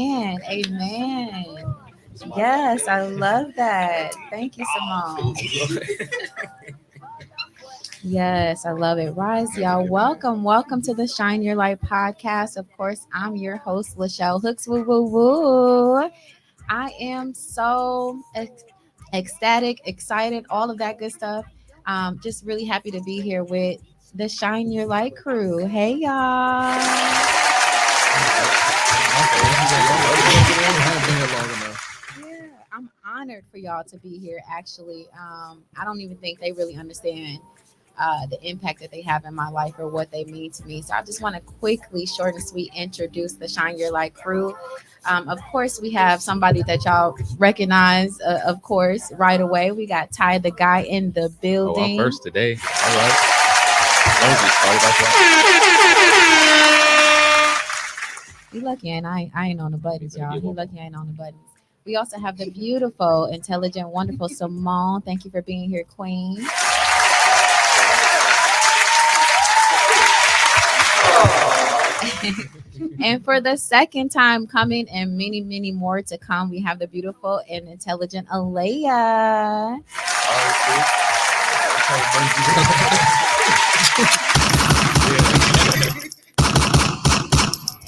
Amen. Amen. Yes, I love that. Thank you, Simone. Yes, I love it. Rise, y'all. Welcome. Welcome to the Shine Your Light podcast. Of course, I'm your host, Lachelle Hooks. Woo, woo, woo. I am so ecstatic, excited, all of that good stuff. Just really happy to be here with the Shine Your Light crew. Hey, y'all. Yeah, I'm honored for y'all to be here. Actually, I don't even think they really understand the impact that they have in my life or what they mean to me. So I just want to quickly, short and sweet, introduce the Shine Your Light crew. Of course, we have somebody that y'all recognize, of course, right away. We got Ty, the guy in the building. Oh, I'm first today. All right. Don't get started off right. He lucky and I ain't on the buttons, y'all. He lucky I ain't on the buttons. We also have the beautiful, intelligent, wonderful Simone. Thank you for being here, Queen. And for the second time coming and many, many more to come, we have the beautiful and intelligent Alea.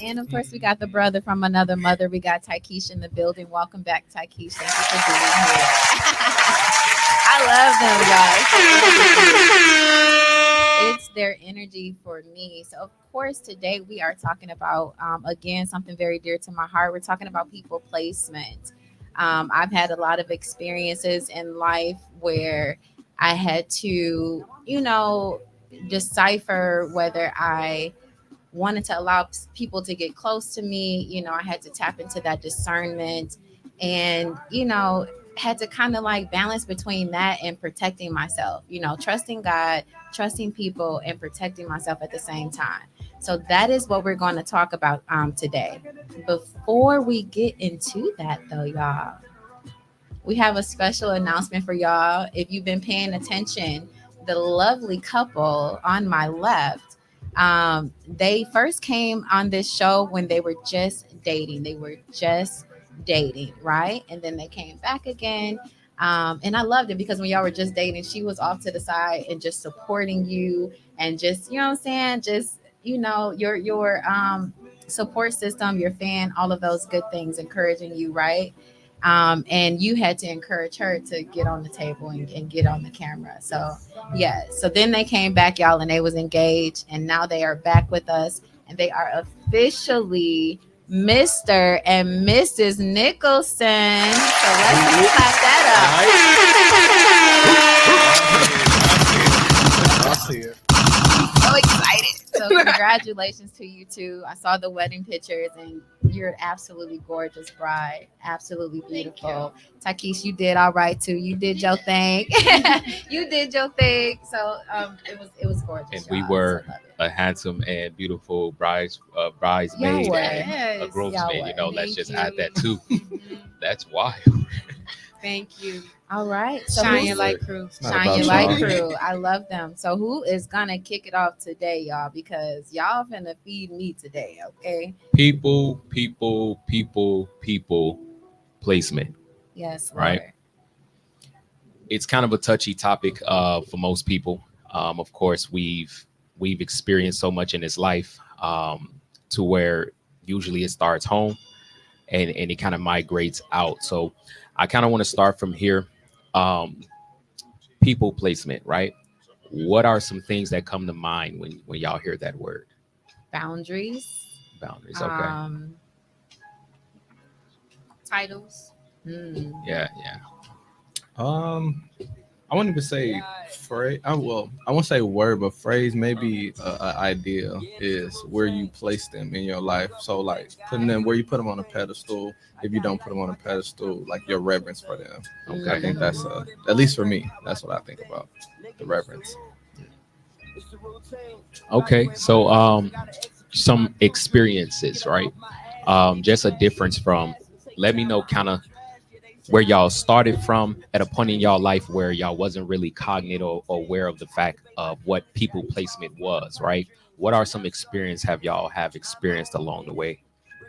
And of course, we got the brother from another mother. We got Tykeisha in the building. Welcome back, Tykeisha. Thank you for being here. I love them, guys. It's their energy for me. So, of course, today we are talking about, again, something very dear to my heart. We're talking about people placement. I've had a lot of experiences in life where I had to, decipher whether I wanted to allow people to get close to me. I had to tap into that discernment and, had to kind of like balance between that and protecting myself, trusting God, trusting people, and protecting myself at the same time. So that is what we're going to talk about today. Before we get into that, though, y'all, we have a special announcement for y'all. If you've been paying attention, the lovely couple on my left, they first came on this show when they were just dating. Right? And then they came back again. And I loved it because when y'all were just dating, she was off to the side and just supporting you and just, you know what I'm saying? Just, your support system, your fan, all of those good things, encouraging you, right? And you had to encourage her to get on the table and get on the camera. So yeah, so then they came back, y'all, and they was engaged, and now they are back with us, and they are officially Mr. and Mrs. Nicholson. So let's clap that up. I see it. So excited. So congratulations to you two. I saw the wedding pictures and you're an absolutely gorgeous bride. Absolutely beautiful. Takeesh, you did all right too. You did your thing. You did your thing. So it was gorgeous. And we were a handsome and beautiful bridesmaid and a groomsmaid. Let's just add that too. That's wild. Thank you. All right. So Shine Your Light crew. Shine Your Light crew. I love them. So who is gonna kick it off today, y'all? Because y'all finna feed me today, okay? People placement. Yes. Right. Lord. It's kind of a touchy topic for most people. Of course, we've experienced so much in this life to where usually it starts home and it kind of migrates out. So I kind of want to start from here. People placement, right? What are some things that come to mind when y'all hear that word? Boundaries. Okay. Titles. Yeah. I wouldn't even say phrase. I won't say word, but phrase. Maybe an idea is where you place them in your life. So like putting them where you put them on a pedestal. If you don't put them on a pedestal, like your reverence for them. Okay. I think that's at least for me. That's what I think about the reverence. Okay. So some experiences, right? Just a difference from. Let me know kind of where y'all started from at a point in y'all life where y'all wasn't really cognizant or aware of the fact of what people placement was, right? What are some experience y'all have experienced along the way?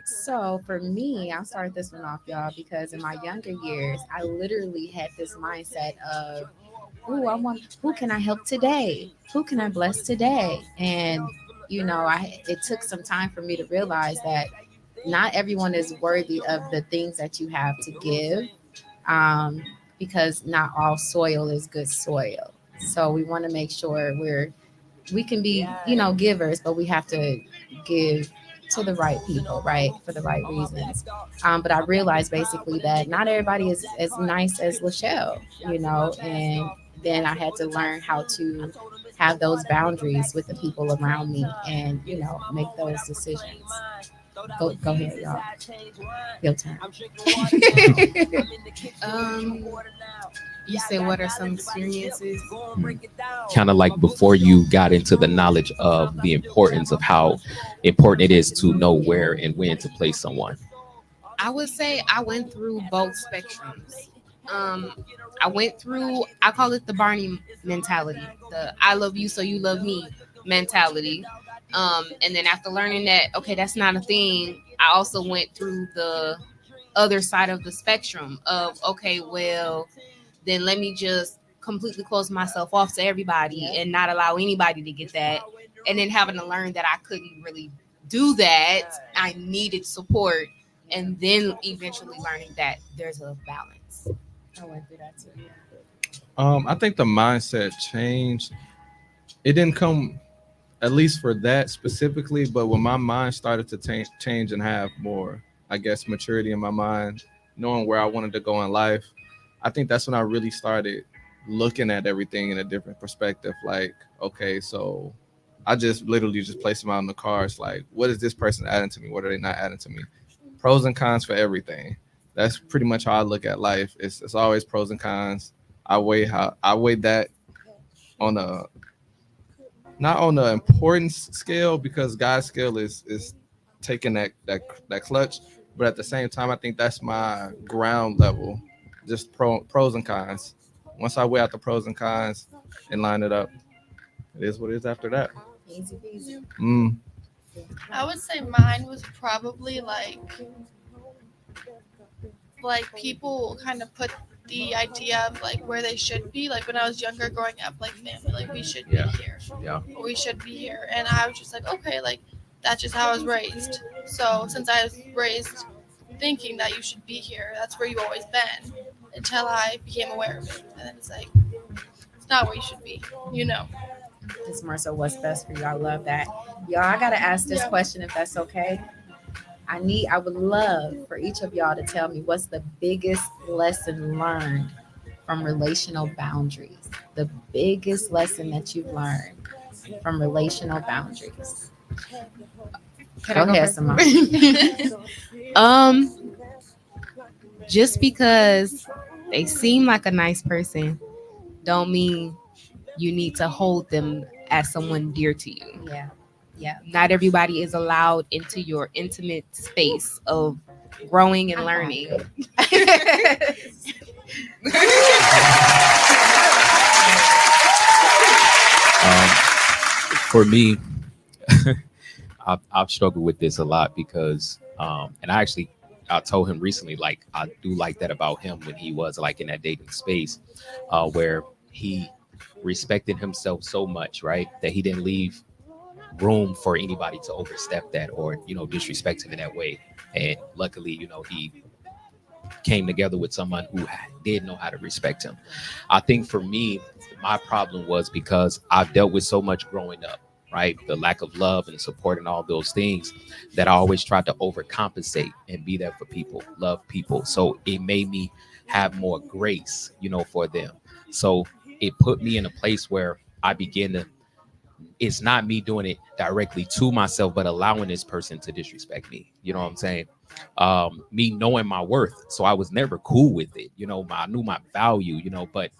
So for me, I'll start this one off, y'all, because in my younger years, I literally had this mindset of, "Ooh, I want. Who can I help today? Who can I bless today?" And it took some time for me to realize that not everyone is worthy of the things that you have to give, um, because not all soil is good soil. So we want to make sure we can be, givers, but we have to give to the right people, right, for the right reasons. But I realized basically that not everybody is as nice as Lachelle, and then I had to learn how to have those boundaries with the people around me and, make those decisions. Go ahead, y'all. Your turn. Um, you said what are some experiences? Kind of like before you got into the knowledge of the importance of how important it is to know where and when to place someone. I would say I went through both spectrums. Um, I went through, I call it the Barney mentality, the I love you so you love me mentality. And then after learning that, okay, that's not a thing, I also went through the other side of the spectrum of, okay, well, then let me just completely close myself off to everybody and not allow anybody to get that. And then having to learn that I couldn't really do that, I needed support, and then eventually learning that there's a balance. I went through that too. I think the mindset changed. It didn't come, at least for that specifically, but when my mind started to change and have more, I guess, maturity in my mind, knowing where I wanted to go in life, I think that's when I really started looking at everything in a different perspective. Like, okay, so I just literally just place them out in the cards. Like, what is this person adding to me? What are they not adding to me? Pros and cons for everything. That's pretty much how I look at life. It's always pros and cons. I weigh that on a, not on the importance scale, because God's scale is taking that clutch, but at the same time, I think that's my ground level, just pros and cons. Once I weigh out the pros and cons and line it up, it is what it is after that. Easy peasy. Mm. I would say mine was probably like people kind of put the idea of like where they should be. Like when I was younger, growing up, like family, like we should be Yeah. here, Yeah. or we should be here, and I was just like, okay, like that's just how I was raised. So since I was raised thinking that you should be here, that's where you've always been, until I became aware of it, and then it's like it's not where you should be, you know. It's more so what's best for you. I love that. Y'all, I gotta ask this Yeah. question if that's okay. I would love for each of y'all to tell me what's the biggest lesson learned from relational boundaries. The biggest lesson that you've learned from relational boundaries. Can Go I go ahead, first? Simone. um, just because they seem like a nice person, don't mean you need to hold them as someone dear to you. Yeah. Yeah. Not everybody is allowed into your intimate space of growing and learning. Um, for me, I've struggled with this a lot because, and I told him recently, like I do like that about him when he was like in that dating space, where he respected himself so much, right, that he didn't leave room for anybody to overstep that or disrespect him in that way. And luckily, he came together with someone who did know how to respect him. I think for me, my problem was because I've dealt with so much growing up, right? The lack of love and support and all those things, that I always tried to overcompensate and be there for people, love people. So it made me have more grace, for them. So it put me in a place where I began to, it's not me doing it directly to myself, but allowing this person to disrespect me. You know what I'm saying? Me knowing my worth. So I was never cool with it. I knew my value, but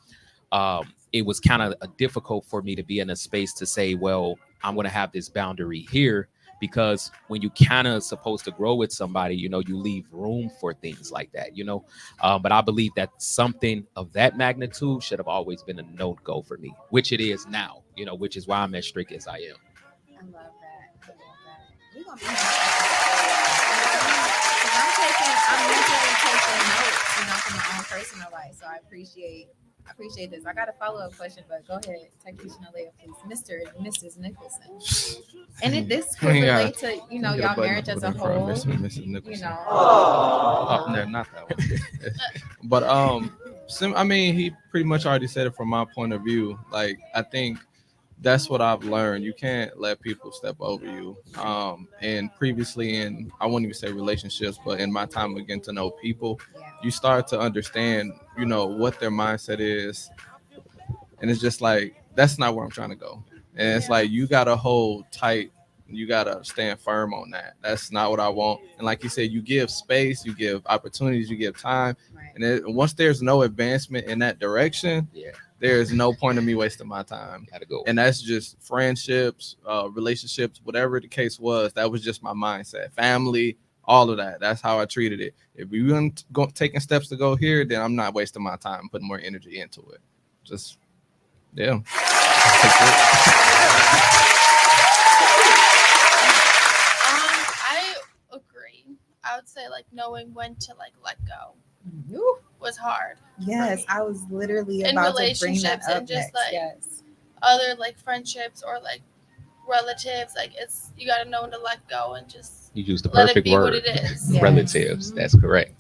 it was kind of difficult for me to be in a space to say, well, I'm going to have this boundary here, because when you kind of supposed to grow with somebody, you leave room for things like that, but I believe that something of that magnitude should have always been a no go for me, which it is now, which is why I'm as strict as I am. I love that. I love that. We're gonna be I appreciate this. I got a follow-up question, but go ahead. Technician Alea, please. Mr. and Mrs. Nicholson. And this could Yeah. relate to, Can I get a y'all button marriage over as a there for whole. Mr. and Mrs. Nicholson? Oh. Oh, no, not that one. But I mean, he pretty much already said it from my point of view. Like, I think that's what I've learned. You can't let people step over you. And previously in, I wouldn't even say relationships, but in my time of getting to know people, Yeah. you start to understand, what their mindset is, and it's just like that's not where I'm trying to go. And it's like you gotta hold tight, you gotta stand firm on that. That's not what I want. And like you said, you give space, you give opportunities, you give time, Right. and once there's no advancement in that direction, Yeah, there is no point in me wasting my time. gotta go. And that's just friendships, relationships, whatever the case was. That was just my mindset, family, all of that. That's how I treated it. If you weren't taking steps to go here, then I'm not wasting my time putting more energy into it. Just yeah. I agree. I would say like knowing when to like let go Ooh, was hard. yes, I was literally In about to bring that relationships up and just, next. like, Yes. Other like friendships or like relatives, like it's you gotta know when to let go and just You used the let it perfect be word. what it is. Yes. Relatives. That's correct.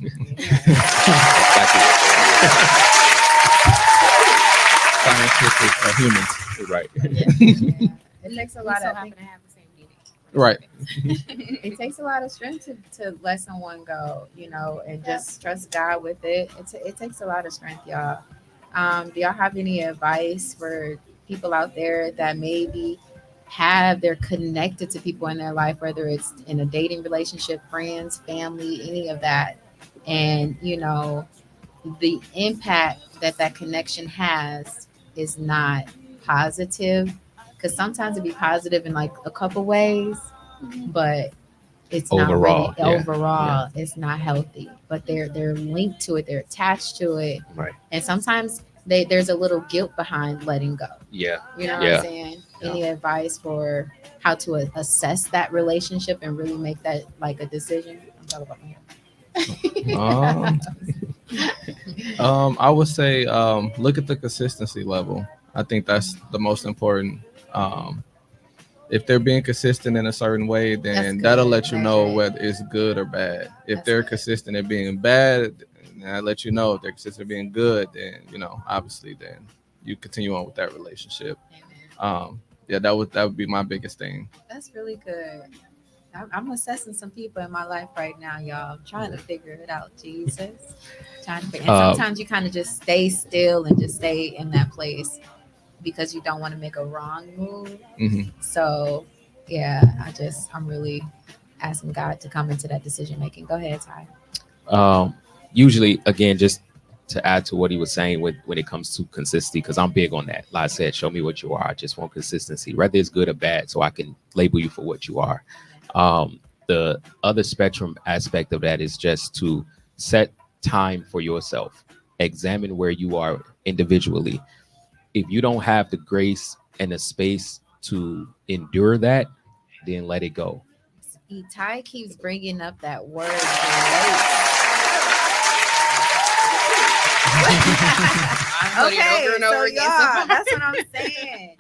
Scientific humans. Right. Yeah. It takes a We lot so of happen to have the same meaning. Right. it takes a lot of strength to let someone go, and just trust God with it. It takes a lot of strength, y'all. Do y'all have any advice for people out there that maybe they're connected to people in their life, whether it's in a dating relationship, friends, family, any of that, and the impact that connection has is not positive, because sometimes it be positive in like a couple ways, but it's not really Overall, yeah. overall it's not healthy, but they're linked to it, they're attached to it, Right. and sometimes there's a little guilt behind letting go. Yeah. You know what Yeah. I'm saying? Any advice for how to assess that relationship and really make that like a decision? I'm talking about Um, I would say look at the consistency level. I think that's the most important. Um, if they're being consistent in a certain way, then that'll let you know whether it's good or bad. If they're consistent at being bad, then I let you know. If they're consistent at being good, then obviously, then you continue on with that relationship. Yeah, that would be my biggest thing. That's really good. I'm assessing some people in my life right now, y'all. I'm trying to figure it out. Jesus. Trying to figure. And sometimes you kind of just stay still and just stay in that place because you don't want to make a wrong move. Mm-hmm. So, yeah, I'm really asking God to come into that decision making. Go ahead, Ty. Usually, again, just to add to what he was saying when it comes to consistency, because I'm big on that. Like I said, show me what you are. I just want consistency, whether it's good or bad, so I can label you for what you are. The other spectrum aspect of that is just to set time for yourself. Examine where you are individually. If you don't have the grace and the space to endure that, then let it go. Ty keeps bringing up that word grace. Okay, so y'all, that's what I'm saying.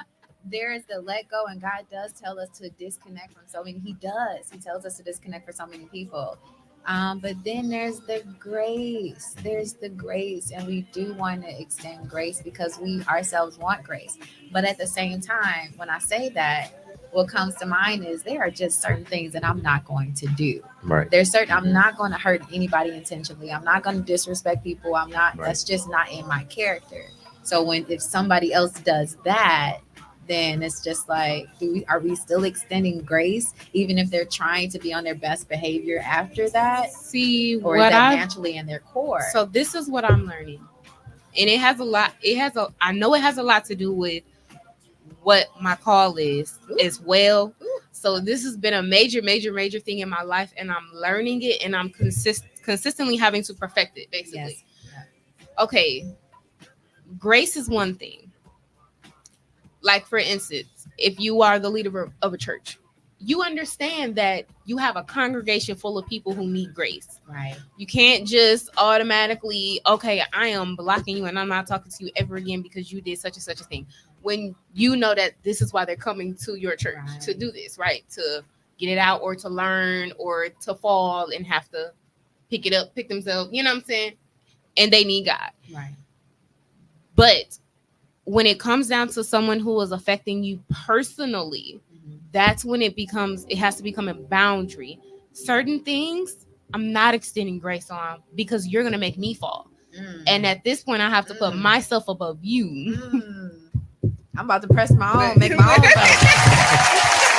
There is the let go, and God does tell us to disconnect from so many. He does. He tells us to disconnect from so many people. But then there's the grace. There's the grace, and we do want to extend grace because we ourselves want grace. But at the same time, when I say that, what comes to mind is there are just certain things that I'm not going to do. Right. There's certain I'm not going to hurt anybody intentionally. I'm not going to disrespect people. I'm not. Right. That's just not in my character. So if somebody else does that, then it's just like, are we still extending grace even if they're trying to be on their best behavior after that? See, Or is that naturally in their core? So this is what I'm learning, and it has a lot. I know it has a lot to do with what my call is as well. So this has been a major thing in my life, and I'm learning it, and I'm consistently having to perfect it, basically. Yes. Okay, grace is one thing. Like, for instance, if you are the leader of a church, you understand that you have a congregation full of people who need grace. Right. You can't just automatically, okay, I am blocking you and I'm not talking to you ever again because you did such and such a thing. When you know that this is why they're coming to your church to do this, right? To get it out or to learn or to fall and have to pick it up, pick themselves, you know what I'm saying? And they need God. Right. But when it comes down to someone who is affecting you personally, that's when it has to become a boundary. Certain things I'm not extending grace on because you're going to make me fall. And at this point, I have to put myself above you. I'm about to press my own, make my own.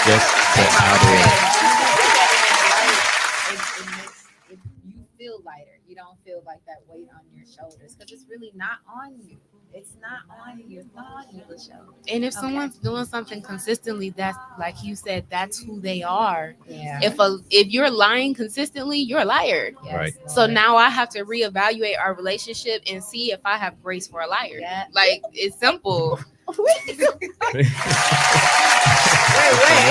Just to add If you feel lighter, you don't feel like that weight on your shoulders because it's really not on you. It's not on you. It's not on you, Michelle. And if someone's doing something consistently, that's like you said, that's who they are. Yeah. If you're lying consistently, you're a liar. Yes, Right. Lord. So now I have to reaevaluate our relationship and see if I have grace for a liar. Yeah. Like, it's simple. Wait, Wait,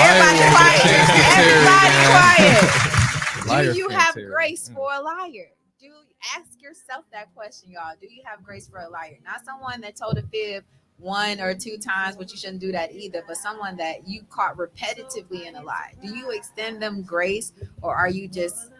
everybody wait, quiet. wait. Everybody quiet. Liar Do you have criteria. grace for a liar? Do ask yourself that question, y'all. Do you have grace for a liar? Not someone that told a fib one or two times, but you shouldn't do that either. But someone that you caught repetitively in a lie. Do you extend them grace, or are you just,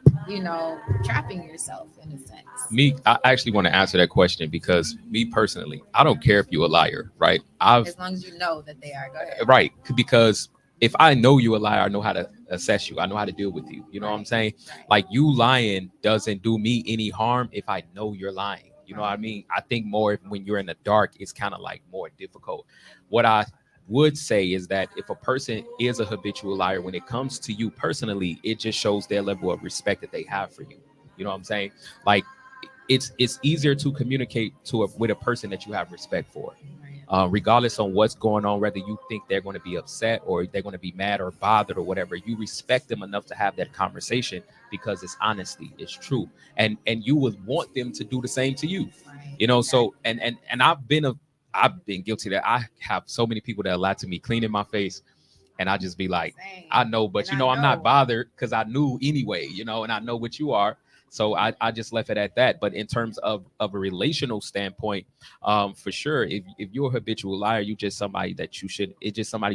trapping yourself in a sense? I actually want to answer that question because me personally, I don't care if you're a liar, right? As long as you know that they are. Go ahead. Right, because if I know you're a liar, I know how to assess you. I know how to deal with you. You know what I'm saying? Like, you lying doesn't do me any harm if I know you're lying. You know what I mean? I think more when you're in the dark, it's kind of like more difficult. What I would say is that if a person is a habitual liar, when it comes to you personally, it just shows their level of respect that they have for you. You know what I'm saying? Like, it's easier to communicate with a person that you have respect for. Regardless on what's going on, whether you think they're going to be upset or they're going to be mad or bothered or whatever, you respect them enough to have that conversation because it's honesty, it's true, and you would want them to do the same to you. So and I've been guilty of that. I have so many people that lie to me clean in my face, and I just be like, I know, but I'm not bothered because I knew anyway, and I know what you are. So I just left it at that. But in terms of a relational standpoint, for sure, if you're a habitual liar, it's just somebody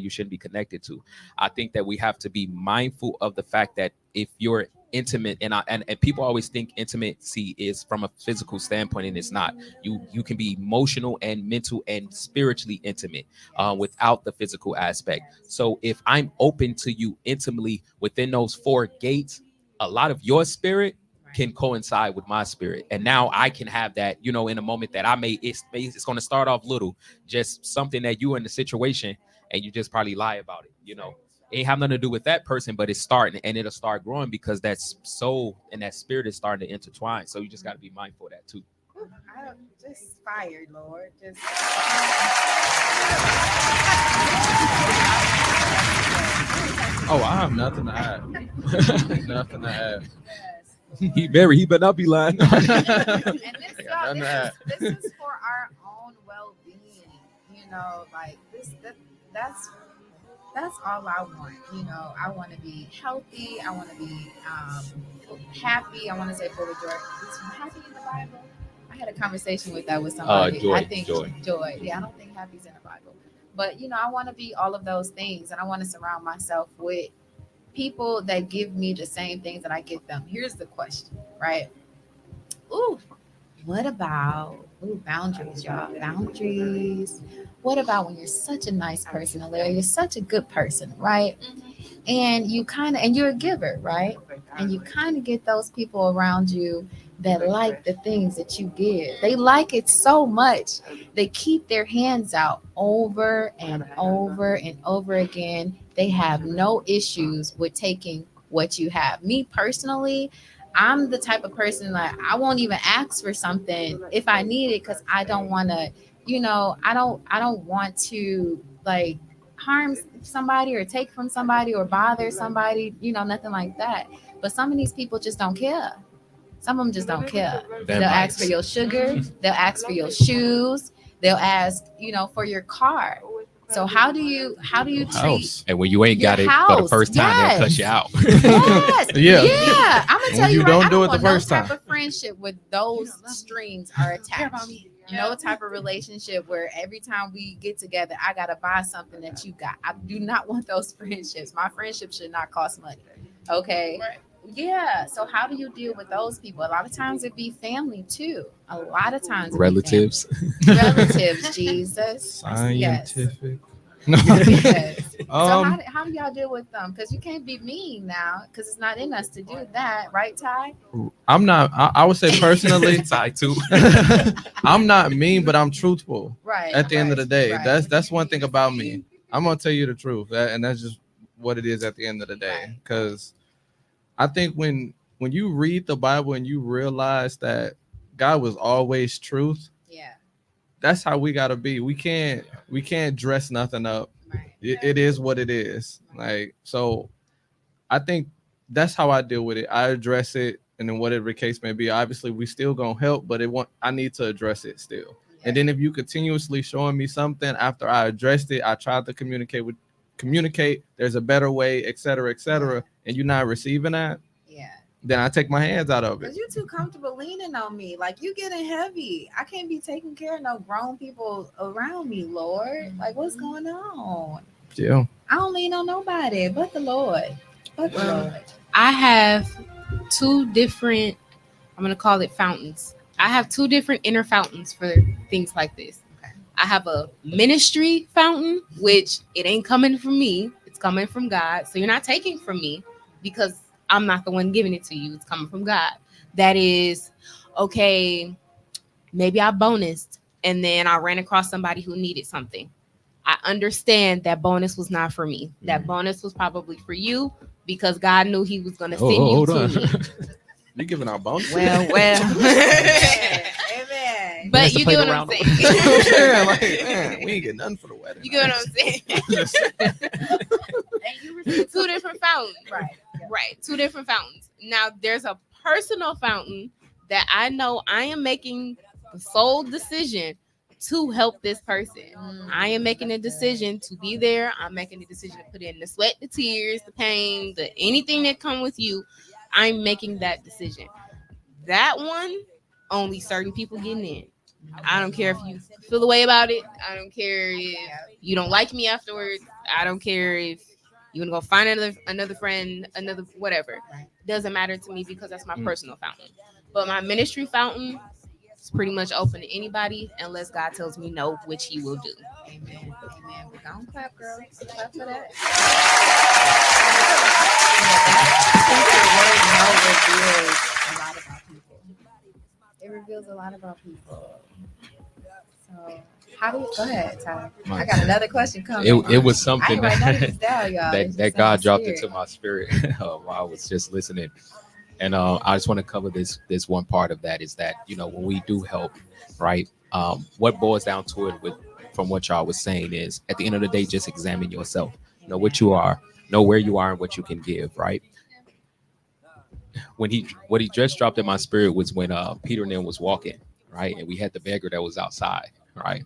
you shouldn't be connected to. I think that we have to be mindful of the fact that if you're intimate, and people always think intimacy is from a physical standpoint, and it's not. You can be emotional and mental and spiritually intimate without the physical aspect. So if I'm open to you intimately within those four gates, a lot of your spirit can coincide with my spirit, and now I can have that, in a moment that it's going to start off little, just something that you in the situation, and you just probably lie about it. It ain't have nothing to do with that person, but it's starting, and it'll start growing because that soul and that spirit is starting to intertwine. So you just got to be mindful of that too. I just fired, Lord. Just Oh, I have nothing to add. Nothing to add. He better not be lying. and this is for our own well-being. Like that's all I want. I want to be healthy. I want to be happy. I want to say full of joy. Is happy in the Bible? I had a conversation with somebody. Joy, I think joy. Yeah, I don't think happy's in the Bible. But I want to be all of those things, and I want to surround myself with people that give me the same things that I give them. Here's the question, right? What about boundaries, y'all? Boundaries. What about when you're such a nice person, Alaria? You're such a good person, right? And you're a giver, right? And you kind of get those people around you that like the things that you give. They like it so much. They keep their hands out over and over and over again. They have no issues with taking what you have. Me personally, I'm the type of person that I won't even ask for something if I need it because I don't want to, I don't want to like harm somebody or take from somebody or bother somebody, nothing like that. But some of these people just don't care. Some of them just don't care. They'll ask for your sugar. They'll ask for your shoes. They'll ask, for your car. So how do you treat House. And when you ain't your got it for the house? first time, they'll cut Yes. you out. Yes. Yeah. Yeah. I'm gonna When tell you you right. don't I do don't it the want no first type time. of friendship with those strings are attached. No type of relationship where every time we get together, I gotta buy something that you got. I do not want those friendships. My friendship should not cost money. Okay. Right. Yeah. So how do you deal with those people? A lot of times it be family too. A lot of times it be Relatives. family. Relatives, Jesus. Yes. Scientific. No. Yes. So um, how do y'all deal with them? Because you can't be mean now, because it's not in us to do that, right, Ty? I'm not. I would say personally, Side too. I'm not mean, but I'm truthful. Right. At the end of the day, right. that's one thing about me. I'm gonna tell you the truth, and that's just what it is at the end of the day. Right. Because I think when you read the Bible and you realize that God was always truth, Yeah. that's how we gotta be. We can't dress nothing up. Right. It is what it is. Like, so I think that's how I deal with it. I address it, and then whatever the case may be. Obviously, we still gonna help, but I need to address it still. And then if you continuously showing me something after I addressed it, I tried to communicate. There's a better way, et cetera, and you're not receiving that, Yeah. then I take my hands out of it. Because you too comfortable leaning on me. Like you getting heavy. I can't be taking care of no grown people around me, Lord. Like what's going on? Yeah. I don't lean on nobody but the Lord. But the Lord. I have two different, I'm going to call it fountains. I have two different inner fountains for things like this. Okay. I have a ministry fountain, which it ain't coming from me. It's coming from God. So you're not taking from me because I'm not the one giving it to you. It's coming from God. That is, okay, maybe I bonused and then I ran across somebody who needed something. I understand that bonus was not for me. That bonus was probably for you because God knew he was going to send you hold to on. me. You giving out bonuses? Well. Amen. But Has to you play get what the I'm round. saying. Yeah, like, man, we ain't getting nothing for the wedding. You get what I'm saying? And you receive Two different fountains. right. Right. Two different fountains. Now, there's a personal fountain that I know I am making the sole decision to help this person. I am making a decision to be there. I'm making a decision to put in the sweat, the tears, the pain, the anything that come with you. I'm making that decision. That one, only certain people getting in. I don't care if you feel a way about it. I don't care if you don't like me afterwards. I don't care if you want to go find another friend, another whatever. Doesn't matter to me because that's my personal fountain. But my ministry fountain is pretty much open to anybody unless God tells me no, which he will do. Amen. Amen. But don't clap, girl. Clap for that. I think that word no reveals a lot about people. It reveals a lot about people. So how do you go ahead, Ty? I got another question coming. It was I something ain't write none of that, these down, y'all. It's just that in my God dropped spirit. into my spirit while I was just listening. And I just want to cover this one part of that is that, when we do help, right? What boils down to it with from what y'all was saying is at the end of the day, just examine yourself. Know what you are, know where you are and what you can give, right? What he just dropped in my spirit was when Peter and them was walking, right? And we had the beggar that was outside, right?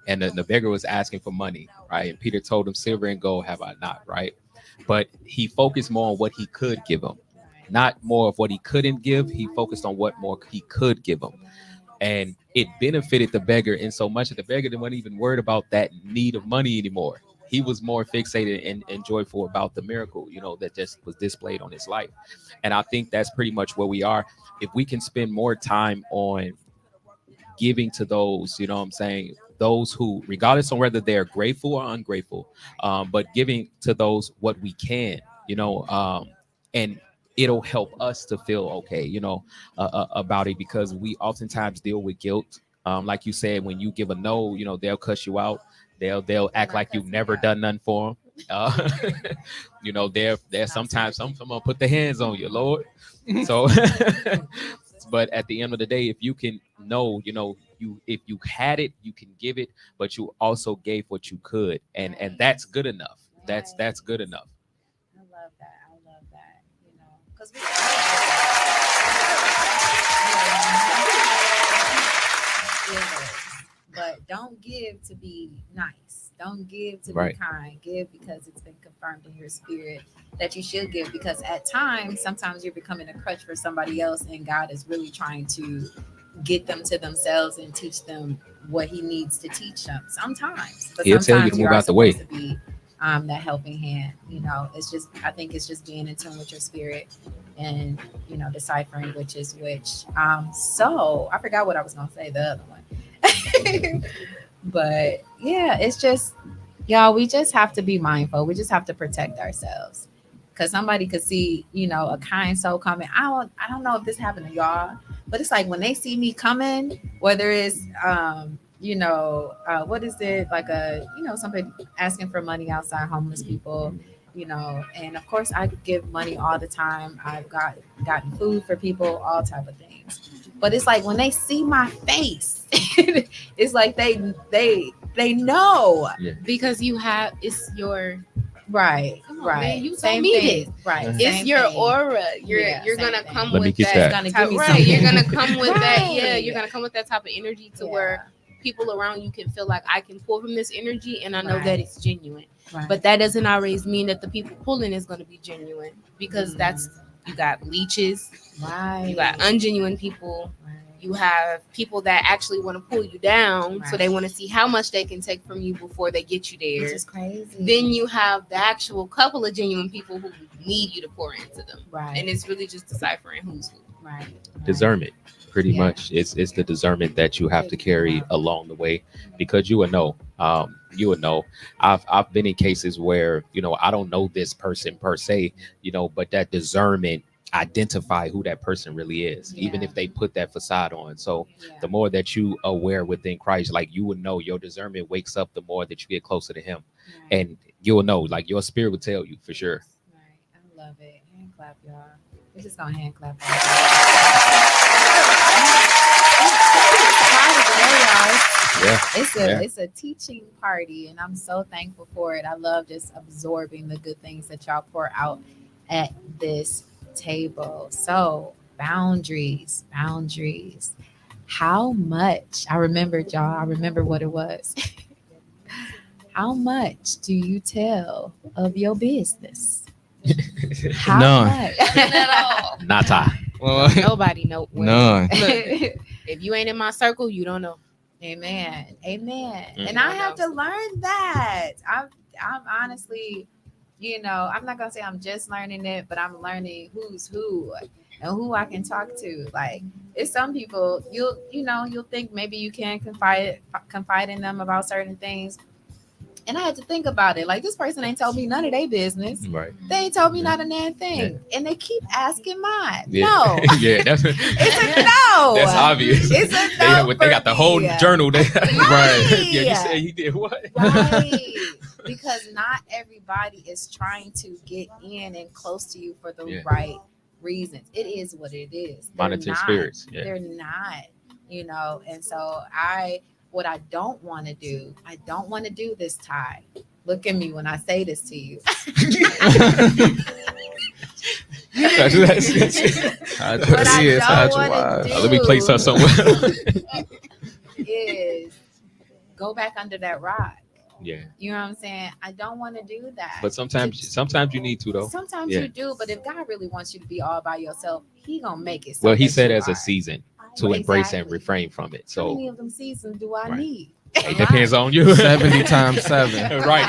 And the beggar was asking for money, right? And Peter told him, "Silver and gold have I not," right? But he focused more on what he could give him, not more of what he couldn't give. He focused on what more he could give him. And it benefited the beggar in so much that the beggar wasn't even worried about that need of money anymore. He was more fixated and joyful about the miracle, that just was displayed on his life. And I think that's pretty much where we are. If we can spend more time on giving to those, what I'm saying, those who, regardless on whether they're grateful or ungrateful, but giving to those what we can, and it'll help us to feel okay, about it, because we oftentimes deal with guilt. Like you said, when you give a no, they'll cuss you out. They'll act like you've never done nothing for them. They're sometimes some gonna put their hands on you, Lord. So, but at the end of the day, if you can know, if you had it, you can give it, but you also gave what you could, and that's good enough. That's good enough. I love that. I love that. Because we givers, but don't give to be nice. Don't give to Right. be kind. Give because it's been confirmed in your spirit that you should give. Because at times, sometimes you're becoming a crutch for somebody else, and God is really trying to get them to themselves and teach them what He needs to teach them. Sometimes, but He'll tell you to sometimes you move are out the way. supposed to be that helping hand. It's just I think it's just being in tune with your spirit and deciphering which is which. So I forgot what I was gonna say. The other one. But yeah, it's just y'all, we just have to be mindful. We just have to protect ourselves. Cause somebody could see, a kind soul coming. I don't know if this happened to y'all, but it's like when they see me coming, whether it's what is it? Like somebody asking for money outside, homeless people, and of course I give money all the time. I've gotten food for people, all type of things. But it's like when they see my face, it's like they know. Yeah. Because it's your Right, come on, right. man, you told Same me thing. this. Right. It's same your thing. aura. You're Yeah, you're same gonna thing. come Let me with get that. that. It's gonna give me Right. something. You're gonna come with that. Yeah, Right. you're gonna come with that type of energy to Yeah. where people around you can feel like I can pull from this energy and I know that Right. it's genuine. Right. But that doesn't always mean that the people pulling is gonna be genuine because that's you got leeches, right. you got ungenuine people. Right. You have people that actually want to pull you down, so Right. they want to see how much they can take from you before they get you there. Which is crazy. Then you have the actual couple of genuine people who need you to pour into them, right. and it's really just deciphering who's who. Right. Discernment, pretty Yeah. much. It's the discernment that you have to carry along the way, because you will know. You will know. I've been in cases where I don't know this person per se, but that discernment identify who that person really is, even Yeah. if they put that facade on. So Yeah. the more that you aware within Christ, like you would know, your discernment wakes up the more that you get closer to Him, Right. and you will know, like your spirit will tell you for sure. Right. I love it. Hand clap, y'all. We're just gonna hand clap. Yeah. It's a teaching party, and I'm so thankful for it. I love just absorbing the good things that y'all pour out at this table. So boundaries. How much? I remembered, y'all. I remember what it was. How much do you tell of your business? How None. much? None at all. Not I. Well, Nobody know. none. Look, if you ain't in my circle, you don't know. Amen. Amen. Mm. And I have to learn that. I'm honestly, I'm not gonna say I'm just learning it, but I'm learning who's who and who I can talk to. Like it's some people you'll think maybe you can confide in them about certain things. And I had to think about it. Like this person ain't told me none of their business. Right. They ain't told me not a damn thing. And they keep asking mine. Yeah. No. Yeah, that's It's a no. that's obvious. It's a no. They got the whole for me. journal there. Right. Yeah, you said he did what? Right. Because not everybody is trying to get in and close to you for the Yeah. right reasons. It is what it is. They're Monitoring not. spirits. Yeah. They're not, and so what I don't want to do, I don't want to do this, Ty. Look at me when I say this to you. That's What I Yes, don't that's want wise. to do let me place her somewhere. is go back under that rock. Yeah. You know what I'm saying? I don't want to do that. But sometimes you need to though. Sometimes Yeah. you do, but if God really wants you to be all by yourself, He gonna make it. Well, he that said you as a are. season to embrace and Exactly. refrain from it. How So many of them seasons do I Right. need? it depends on you. 70 times 7. Right.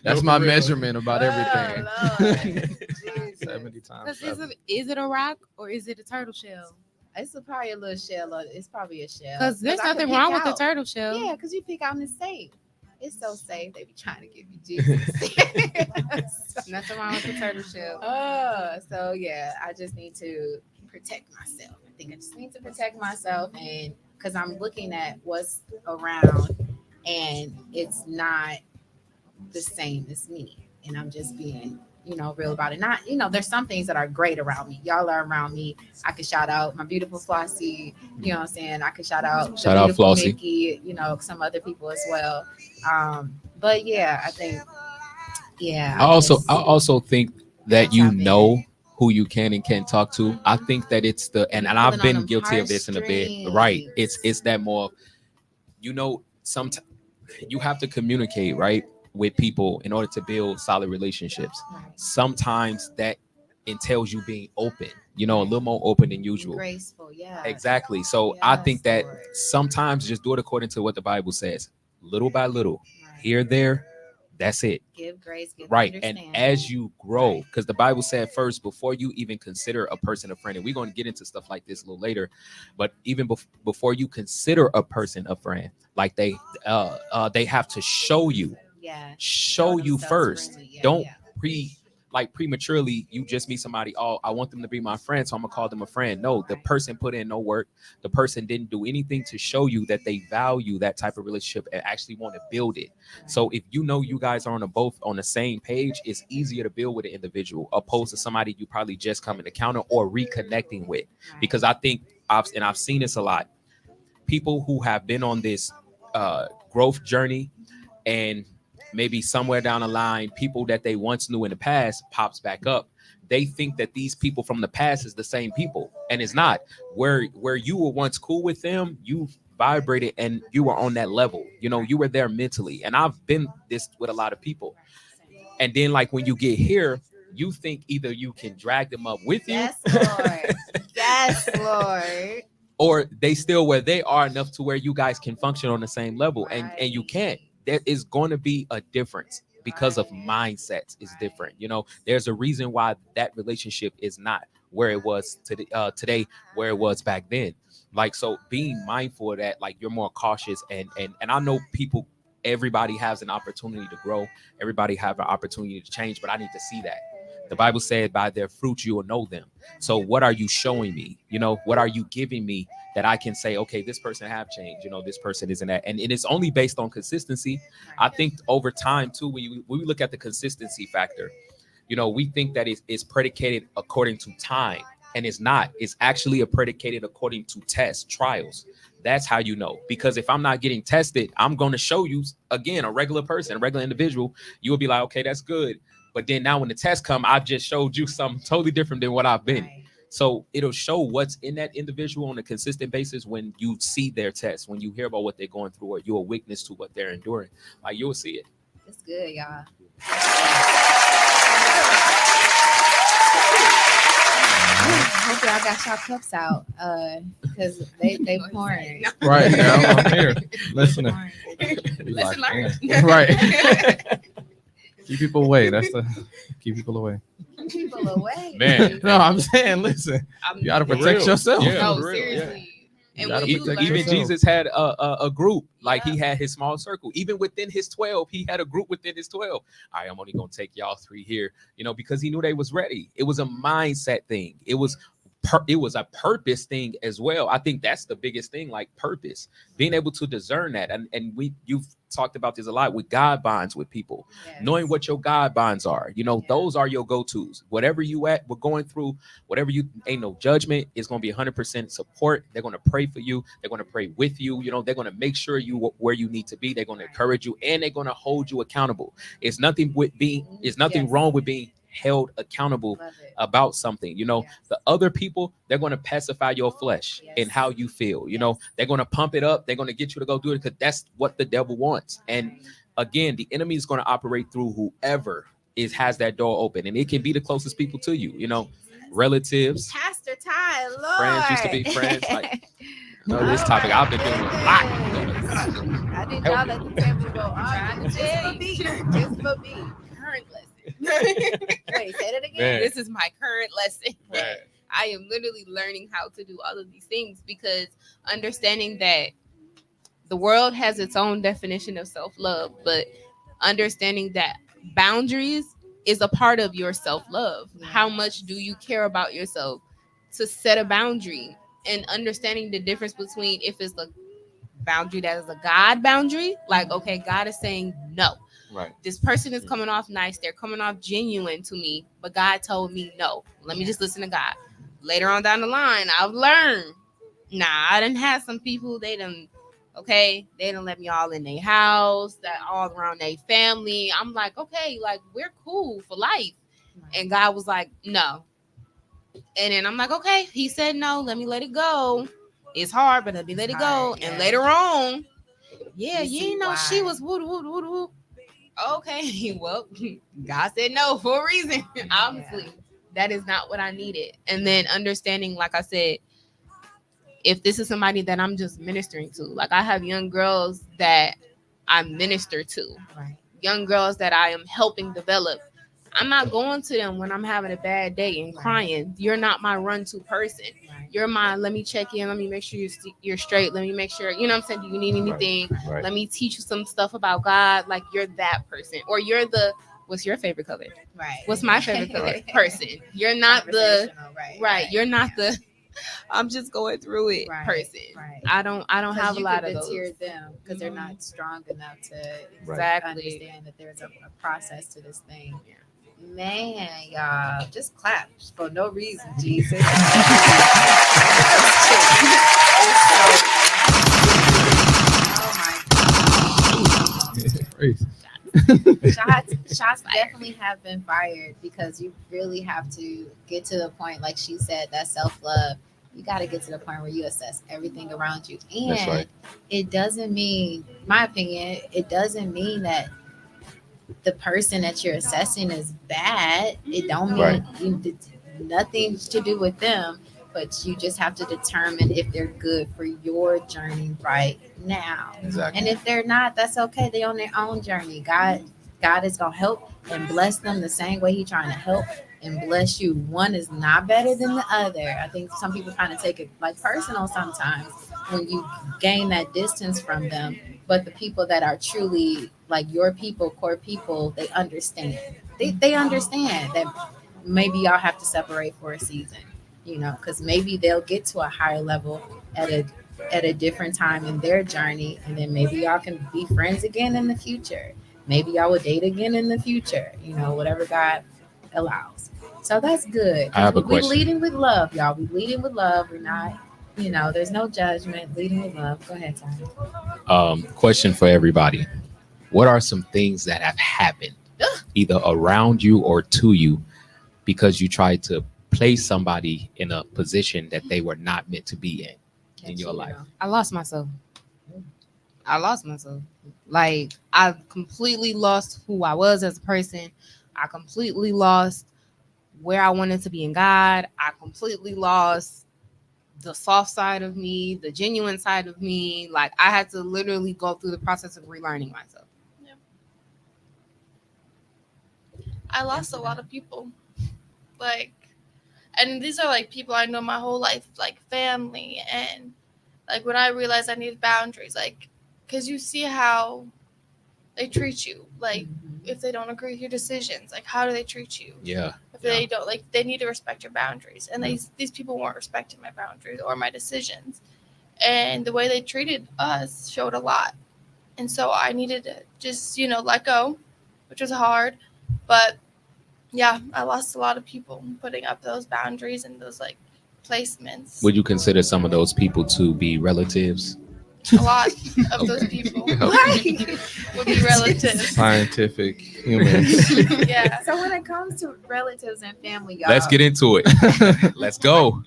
That's No, my for real. measurement about everything. Oh, Lord. 70 times 'Cause 7. is it a rock or is it a turtle shell? It's probably a little shell. It's probably a shell. Because there's I can nothing pick wrong with the out. turtle shell. Yeah, because you pick out and it's safe. It's so safe. They be trying to give you Jesus. Nothing wrong with the turtle shell. So yeah, I just need to protect myself. I think I just need to protect myself, and because I'm looking at what's around, and it's not the same as me, and I'm just being real about it. Not there's some things that are great around me. Y'all are around me. I could shout out my beautiful Flossie. You know what I'm saying? I could shout out Shout out beautiful Flossie. Mickey. Some other people as well. But yeah, I think I also think that who you can and can't talk to. I think that it's and Pulling I've on been them guilty of this in a bit. Right. heartstrings. It's that more, sometimes you have to communicate, right, with people in order to build solid relationships. Right. Sometimes that entails you being open, a little more open than usual. Graceful, yeah. Exactly. So I Yes, think that Lord. sometimes just do it according to what the Bible says, little by little, Right. here, there, that's it. Give grace, give Right. And understanding. as you grow, Right. because the Bible said first, before you even consider a person a friend, and we're going to get into stuff like this a little later, but even before you consider a person a friend, like they have to show you, Yeah. show you themselves first. friendly. Yeah, Don't yeah. prematurely you just meet somebody, oh, I want them to be my friend, so I'm gonna call them a friend. No, the Right. person put in no work. The person didn't do anything to show you that they value that type of relationship and actually want to build it. So if you know you guys are both on the same page, it's easier to build with an individual opposed to somebody you probably just coming to counter or reconnecting with. Right. Because I think I've seen this a lot. People who have been on this growth journey, and maybe somewhere down the line, people that they once knew in the past pops back up. They think that these people from the past is the same people, and it's not. Where you were once cool with them, you vibrated and you were on that level. You were there mentally. And I've been this with a lot of people. And then, like, when you get here, you think either you can drag them up with you, Yes, Lord. Yes, Lord. or they still where they are enough to where you guys can function on the same level, and you can't. There is going to be a difference because of mindsets is different. There's a reason why that relationship is not where it was today, where it was back then. Like, so being mindful of that, like, you're more cautious, and I know people, everybody has an opportunity to grow, everybody have an opportunity to change, but I need to see that. The Bible said, by their fruits you will know them. So what are you showing me? What are you giving me that I can say, okay, this person have changed, this person isn't that. And it is only based on consistency. I think over time too, when we look at the consistency factor, we think that it's predicated according to time, and it's not. It's actually a predicated according to tests, trials. That's how you know. Because if I'm not getting tested, I'm going to show you, again, a regular person, a regular individual. You will be like, okay, that's good. But then now when the test come, I've just showed you something totally different than what I've been. Right. So it'll show what's in that individual on a consistent basis when you see their test, when you hear about what they're going through, or you're a witness to what they're enduring. Like, you'll see it. It's good, y'all. Hope y'all got y'all cups out, because they pouring. Right now, I'm here listening. Lesson Like, learned. damn. Right. Keep people away. That's the keep people away. People away. Man. No, I'm saying, listen, you gotta For protect real. yourself. Yeah. No, for real, seriously. You And gotta when you protect learn, Even yourself. Jesus had a group, like Yeah. he had his small circle. Even within his 12, he had a group within his 12. All right, I'm only gonna take y'all 3 here, because he knew they was ready. It was a mindset thing. It was a purpose thing as well. I think that's the biggest thing, like purpose, being able to discern that. And you've talked about this a lot with God bonds with people, Yes. knowing what your God bonds are. Those are your go-tos. Whatever we're going through, whatever ain't no judgment. It's going to be 100% support. They're going to pray for you. They're going to pray with you. They're going to make sure you where you need to be. They're going to encourage you, and they're going to hold you accountable. It's nothing Yes. wrong with being held accountable Love it. about something. Yes. The other people, they're going to pacify your flesh Yes. and how you feel. Yes. They're going to pump it up. They're going to get you to go do it, because that's what the devil wants. And again, the enemy is going to operate through whoever has that door open, and it can be the closest people to you. Relatives, Pastor Ty, Lord. friends used to be friends. Like, this topic, I've been doing a lot. I need Help y'all me. at the table to go Trying on to just tell for you. me. Just for me. current lesson. Wait, say that again. Man. This is my current lesson. Man. I am literally learning how to do all of these things, because understanding that the world has its own definition of self-love, but understanding that boundaries is a part of your self-love. How much do you care about yourself to set a boundary, and understanding the difference between if it's a boundary that is a God boundary, like, okay, God is saying no. Right. This person is coming off nice, they're coming off genuine to me, but God told me no. Let me just listen to God. Later on down the line, I've learned. I done had some people, they done let me all in their house, that all around their family. I'm like, okay, like, we're cool for life. And God was like, no. And then I'm like, okay, he said no, let me let it go. It's hard, but let me let it go. Hard, And yeah. later on, Yeah, You you see didn't know she why. was woot woot woot woot. Okay, well, God said no for a reason. Obviously, that is not what I needed. And then understanding, like I said, if this is somebody that I'm just ministering to, like I have young girls that I minister to, Right. young girls that I am helping develop. I'm not going to them when I'm having a bad day and Right. crying. You're not my run-to person. Right. You're my let me check in. Let me make sure you're straight. Let me make sure you know what I'm saying. Do you need anything? Right. Let me teach you some stuff about God. Like you're that person, or you're the what's your favorite color? Right. What's my favorite color? Right. Person. You're not the Conversational, right. You're not the I'm just going through it Right, person. right. I don't have a you lot could of those. deter them because they're Mhm. not strong enough to Exactly. understand that there's a process to this thing. Man, y'all, just clap for no reason, Jesus. Oh Praise. my God. Shots definitely have been fired because you really have to get to the point, like she said, that self love. You got to get to the point where you assess everything around you. That's And right. it doesn't mean, my opinion, it doesn't mean that the person that you're assessing is bad. It don't Right. mean nothing to do with them, but you just have to determine if they're good for your journey right now. Exactly. And if they're not, that's okay. They on their own journey. God is gonna help and bless them the same way He trying to help and bless you. One is not better than the other. I think some people kind of take it like personal sometimes when you gain that distance from them. But the people that are truly like your people, core people, they understand. They understand that maybe y'all have to separate for a season, because maybe they'll get to a higher level at a different time in their journey, and then maybe y'all can be friends again in the future. Maybe y'all would date again in the future. Whatever God allows. So that's good. I have a We question. leading with love, y'all. We leading with love. We're not. There's no judgment. Leading with love. Go ahead, Tom. Question for everybody. What are some things that have happened either around you or to you because you tried to place somebody in a position that they were not meant to be in your life? I lost myself. I lost myself. Like I completely lost who I was as a person. I completely lost where I wanted to be in God. I completely lost the soft side of me, the genuine side of me. Like I had to literally go through the process of relearning myself. I lost a lot of people. Like, and these are like people I know my whole life, like family. And like when I realized I needed boundaries, like, because you see how they treat you. Like, if they don't agree with your decisions, like, how do they treat you? Yeah. If they don't, like, they need to respect your boundaries. And these people weren't respecting my boundaries or my decisions. And the way they treated us showed a lot. And so I needed to just, let go, which was hard. But yeah, I lost a lot of people putting up those boundaries and those like placements. Would you consider some of those people to be relatives? A lot of those people Okay. would be relatives. Scientific humans. Yeah. So when it comes to relatives and family, y'all, Let's get into it. Let's go.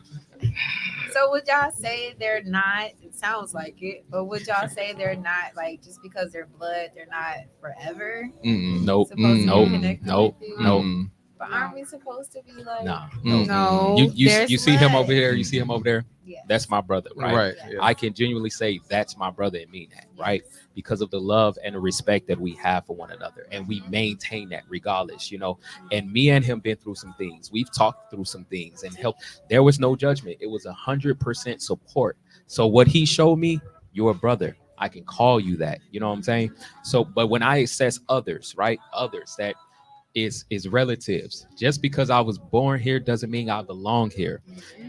So would y'all say they're not? It sounds like it, but would y'all say they're not like just because they're blood, they're not forever Nope. supposed to Nope. be connected Nope. with you? Nope. But aren't we supposed to be like? Nah. No, You there's see him blood. over there. You see him over there. Yes. That's my brother, right? Right. Yeah. Yeah. I can genuinely say that's my brother and mean that, right? Because of the love and the respect that we have for one another, and we maintain that regardless, And me and him been through some things. We've talked through some things and helped. There was no judgment. It was 100% support. So what he showed me, you're a brother. I can call you that. You know what I'm saying? So, but when I assess others, right? Others that is relatives. Just because I was born here doesn't mean I belong here.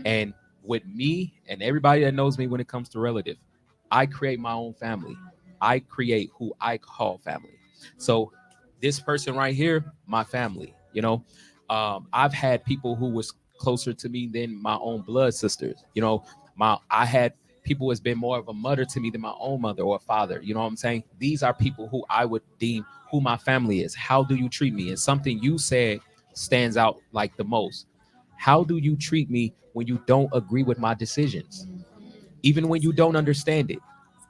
And with me and everybody that knows me when it comes to relative, I create my own family. I create who I call family. So this person right here, my family, I've had people who was closer to me than my own blood sisters. I had people who has been more of a mother to me than my own mother or father. You know what I'm saying? These are people who I would deem who my family is. How do you treat me? And something you said stands out like the most. How do you treat me when you don't agree with my decisions? Even when you don't understand it?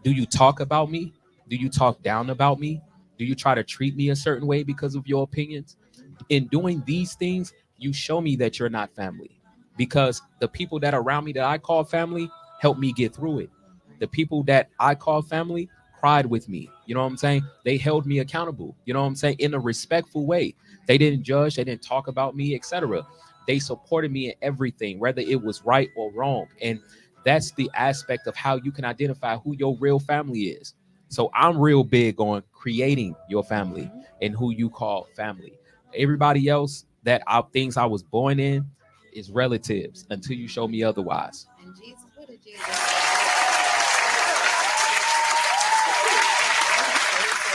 Do you talk about me? Do you talk down about me? Do you try to treat me a certain way because of your opinions? In doing these things, you show me that you're not family, because the people that are around me that I call family help me get through it. The people that I call family cried with me. You know what I'm saying? They held me accountable. You know what I'm saying? In a respectful way. They didn't judge, they didn't talk about me, etc. They supported me in everything, whether it was right or wrong. And that's the aspect of how you can identify who your real family is. So I'm real big on creating your family and who you call family. Everybody else that things I was born in is relatives until you show me otherwise. And Jesus, what did Jesus say?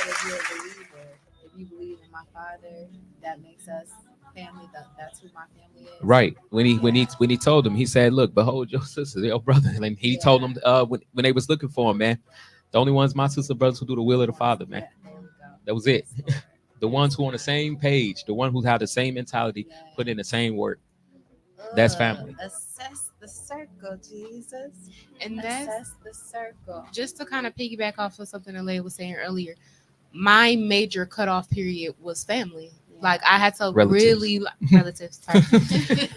If you're a believer, if you believe in my Father, that makes us family. That's who my family is. Right. When he told them, he said, "Look, behold your sister, your brother." And he told them when they was looking for him, man, the only ones my sister brothers who do the will of the Father, man. Yeah, there we go. That was it. Yes, The Lord. ones who on the same page, the one who have the same mentality, put in the same work. That's family. Assess the circle, Jesus. And that's Assess the circle. just to kind of piggyback off of something that Leia was saying earlier. My major cutoff period was family. Like I had to Relatives. really relatives, sorry.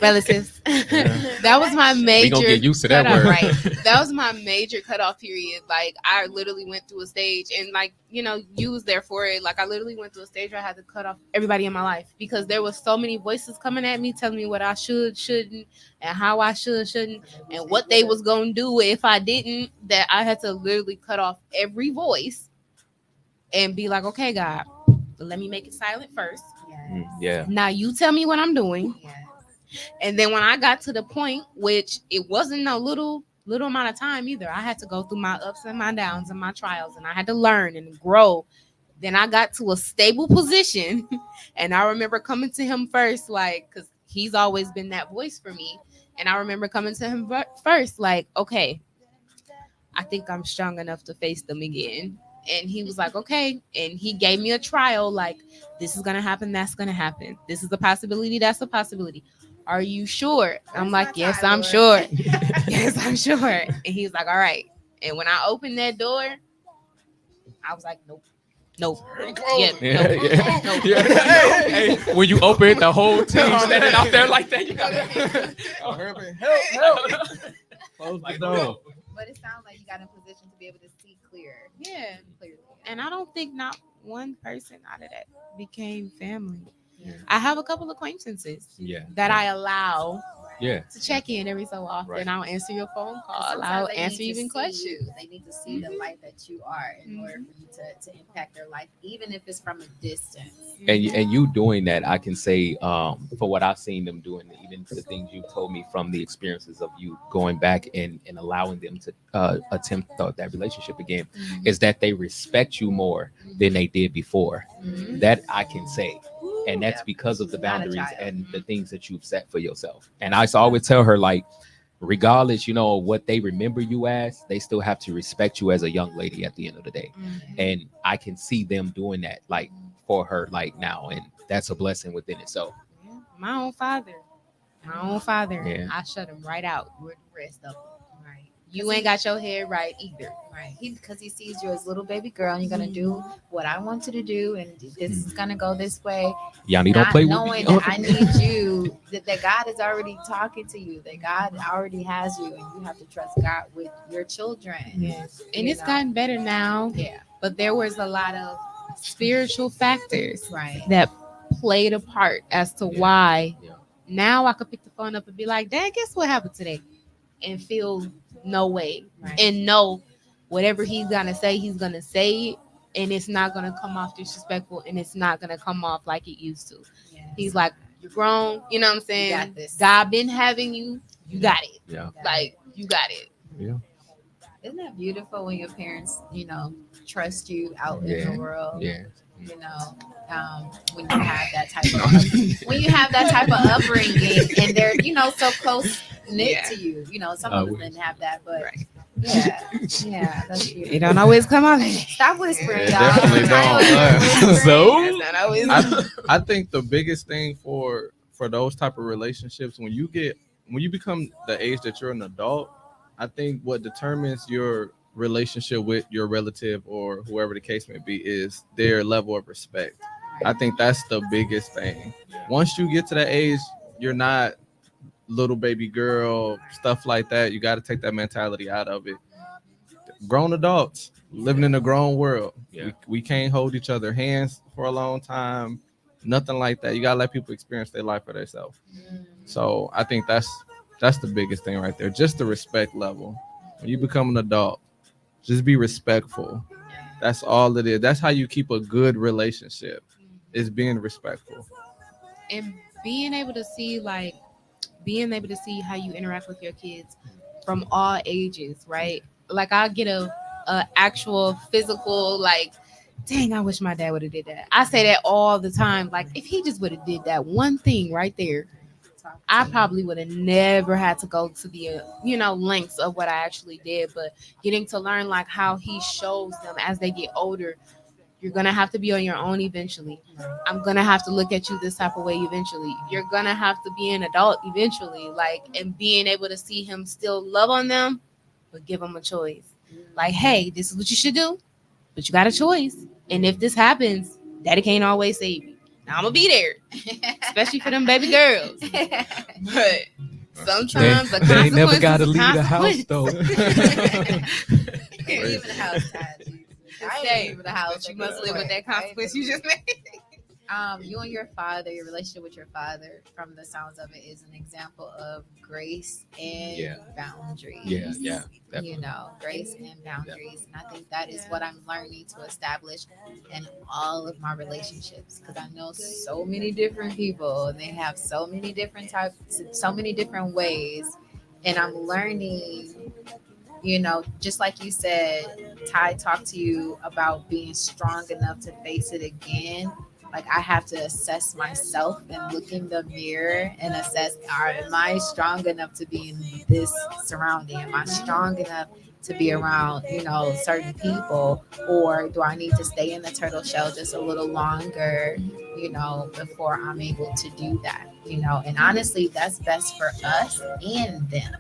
relatives. That was my major. We gonna get used to that cutoff, word. right? That was my major cutoff period. Like I literally went through a stage, and like you was there for it. Like I literally went through a stage where I had to cut off everybody in my life because there was so many voices coming at me, telling me what I should, shouldn't, and how I should, shouldn't, and what they was gonna do if I didn't. That I had to literally cut off every voice and be like, okay, God, let me make it silent first. Yes. Yeah. Now you tell me what I'm doing. Yes. And then when I got to the point, which it wasn't no little amount of time either, I had to go through my ups and my downs and my trials, and I had to learn and grow. Then I got to a stable position, and I remember coming to him first, like, because he's always been that voice for me. And I remember coming to him first, like, okay, I think I'm strong enough to face them again. And he was like, okay. And he gave me a trial, like, this is going to happen. That's going to happen. This is a possibility. That's a possibility. Are you sure? I'm like, yes, I'm sure. Yes, I'm sure. And he was like, all right. And when I opened that door, I was like, nope. Nope. Yeah, Yeah, nope. yeah. Hey, when you open it, the whole team standing out there like that. You got help. Close the door. But it sounds like you got in position to be able to see clear. Yeah. Clearly. And I don't think not one person out of that became family. Yeah. I have a couple acquaintances Yeah. that I allow Yeah. to check in every so often. Right. I'll answer your phone call. Sometimes I'll they answer need to even see questions. you. They need to see the light that you are in order for you to impact their life, even if it's from a distance. And you doing that, I can say, for what I've seen them doing, even the things you told me from the experiences of you going back and allowing them to attempt that relationship again, is that they respect you more than they did before. Mhm. That I can say. And that's Yeah. because of the Not a boundaries child. and the things that you've set for yourself. And I always tell her, like, regardless, what they remember you as, they still have to respect you as a young lady at the end of the day. And I can see them doing that, like, for her, like, now. And that's a blessing within itself. Yeah. My own father. Yeah. I shut him right out. Where the rest of them. Right. You ain't got your head right either. Right. Because he sees you as little baby girl, and you're gonna do what I want you to do, and this is gonna go this way. Yanni, don't Not play with knowing me. that I need you, that God is already talking to you, that God already has you, and you have to trust God with your children. Yes. And You it's know? gotten better now. Yeah. But there was a lot of spiritual factors Right. that played a part as to why Yeah. now I could pick the phone up and be like, Dad, guess what happened today? And feel no way. Right. And know whatever he's gonna say it. And it's not gonna come off disrespectful, and it's not gonna come off like it used to. Yes. He's like, you're grown, you know what I'm saying? You got this. God been having you, you got it. Yeah. Like, you got it. Isn't that beautiful when your parents, trust you out in Yeah. the world? Yeah. When you have that type of upbringing, and they're so close knit Yeah. to you. Some of us we- didn't have that, but Right. yeah, that's beautiful. It don't always come out. Stop whispering, Yeah, y'all. definitely don't. So? That's not always. I think the biggest thing for those type of relationships, when you become the age that you're an adult, I think what determines your relationship with your relative or whoever the case may be is their level of respect. I think that's the biggest thing. Once you get to that age, you're not little baby girl, stuff like that. You got to take that mentality out of it. Grown adults living in a grown world. Yeah. We can't hold each other hands for a long time. Nothing like that. You gotta let people experience their life for themselves. So I think that's the biggest thing right there. Just the respect level. When you become an adult, just be respectful. That's all it is. That's how you keep a good relationship. Is being respectful. And being able to see like being able to see how you interact with your kids from all ages, right? Like I get a actual physical like, dang, I wish my dad would have did that. I say that all the time. Like if he just would have did that one thing right there, I probably would have never had to go to the lengths of what I actually did. But getting to learn like how he shows them as they get older, you're gonna have to be on your own eventually. I'm gonna have to look at you this type of way eventually. You're gonna have to be an adult eventually. Like and being able to see him still love on them, but give them a choice. Like, hey, this is what you should do, but you got a choice. And if this happens, daddy can't always save you. Now I'm gonna be there, especially for them baby girls. But sometimes the They ain't never consequences gotta is leave the house consequence. though. Leaving the house, Tad. I ain't leaving the house. But you must live with anymore. that consequence you just made. You and your father, your relationship with your father, from the sounds of it, is an example of grace and Yeah. boundaries. Yeah, definitely. You know, grace and boundaries. And I think that is what I'm learning to establish in all of my relationships, because I know so many different people and they have so many different types, so many different ways. And I'm learning, just like you said, Ty talked to you about being strong enough to face it again. Like I have to assess myself and look in the mirror and assess, am I strong enough to be in this surrounding? Am I strong enough to be around, certain people? Or do I need to stay in the turtle shell just a little longer, before I'm able to do that? And honestly, that's best for us and them.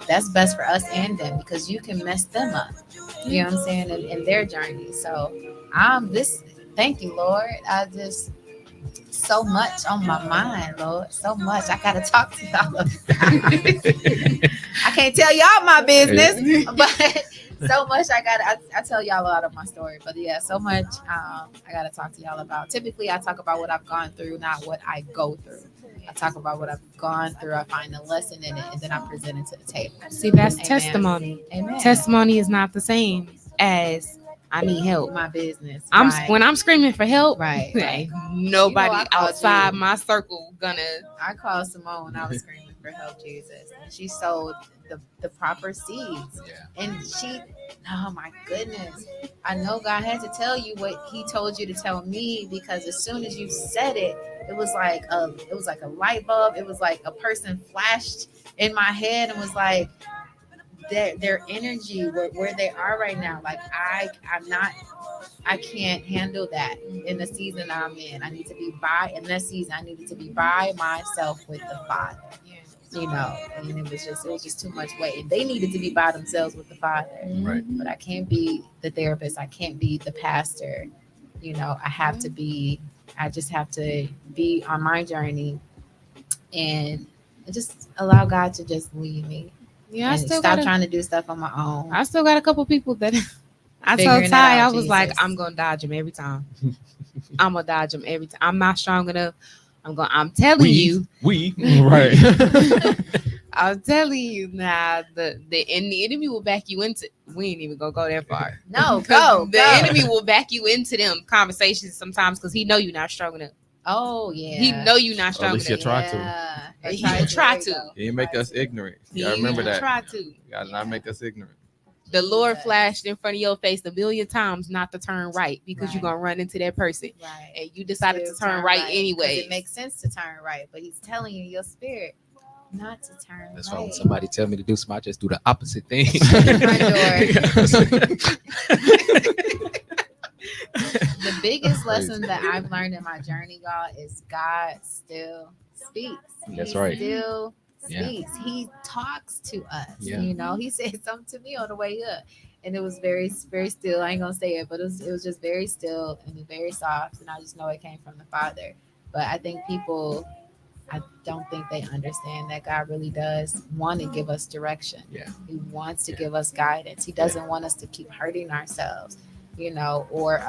That's best for us and them, because you can mess them up, you know what I'm saying, in their journey. So this thank you, Lord. I just so much on my mind, Lord. So much. I gotta talk to y'all about. I can't tell y'all my business, but so much I tell y'all a lot of my story. But yeah, so much I gotta talk to y'all about. Typically I talk about what I've gone through, not what I go through. I talk about what I've gone through. I find a lesson in it, and then I present it to the table. See, that's Amen. testimony. Amen. Testimony is not the same as I need help. My business. When I'm screaming for help, Right. ain't nobody I called outside you. my circle gonna. I called Simone when I was screaming for help, Jesus. And she sowed the proper seeds. Yeah. And oh my goodness. I know God had to tell you what he told you to tell me, because as soon as you said it, it was like a light bulb. It was like a person flashed in my head and was like, their energy, where they are right now. Like I can't handle that in the season I'm in. I need to be in that season. I needed to be by myself with the Father. And it was just too much weight. And they needed to be by themselves with the Father. Right. But I can't be the therapist. I can't be the pastor. I just have to be on my journey and just allow God to just lead me. Yeah, I And still stop got trying to do stuff on my own. I still got a couple people that I Figuring told it Ty, out, I was like, Jesus. I'm gonna dodge him every time. I'm gonna dodge him every time. I'm not strong enough. I'm telling you. Right. I'm telling you now, the enemy will back you into. We ain't even gonna go that far. No, 'Cause go. The enemy will back you into them conversations sometimes because he know you're not strong enough. Oh yeah. He know you're not Or at strong least enough. he'll try to. Yeah. He will try to. He ain't make us ignorant. You He gotta remember will that. try to. You gotta not make us ignorant. The Lord Yes. flashed in front of your face a million times not to turn right because you're Right. gonna run into that person, Right. and you decided to Still turn right 'cause anyway. It makes sense to turn right, but he's telling you, your spirit, not to turn That's right. why when somebody tell me to do something, I just do the opposite thing. The biggest Crazy. lesson that I've learned in my journey, y'all, is God still speaks. That's He right. Still Yeah. speaks. He talks to us. Yeah. He said something to me on the way up. and it was very still. I ain't gonna say it, but it was just very still and very soft, and I just know it came from the Father. But I think people, I don't think they understand that God really does want to give us direction. Yeah. He wants to Yeah. give us guidance. He doesn't want us to keep hurting ourselves, or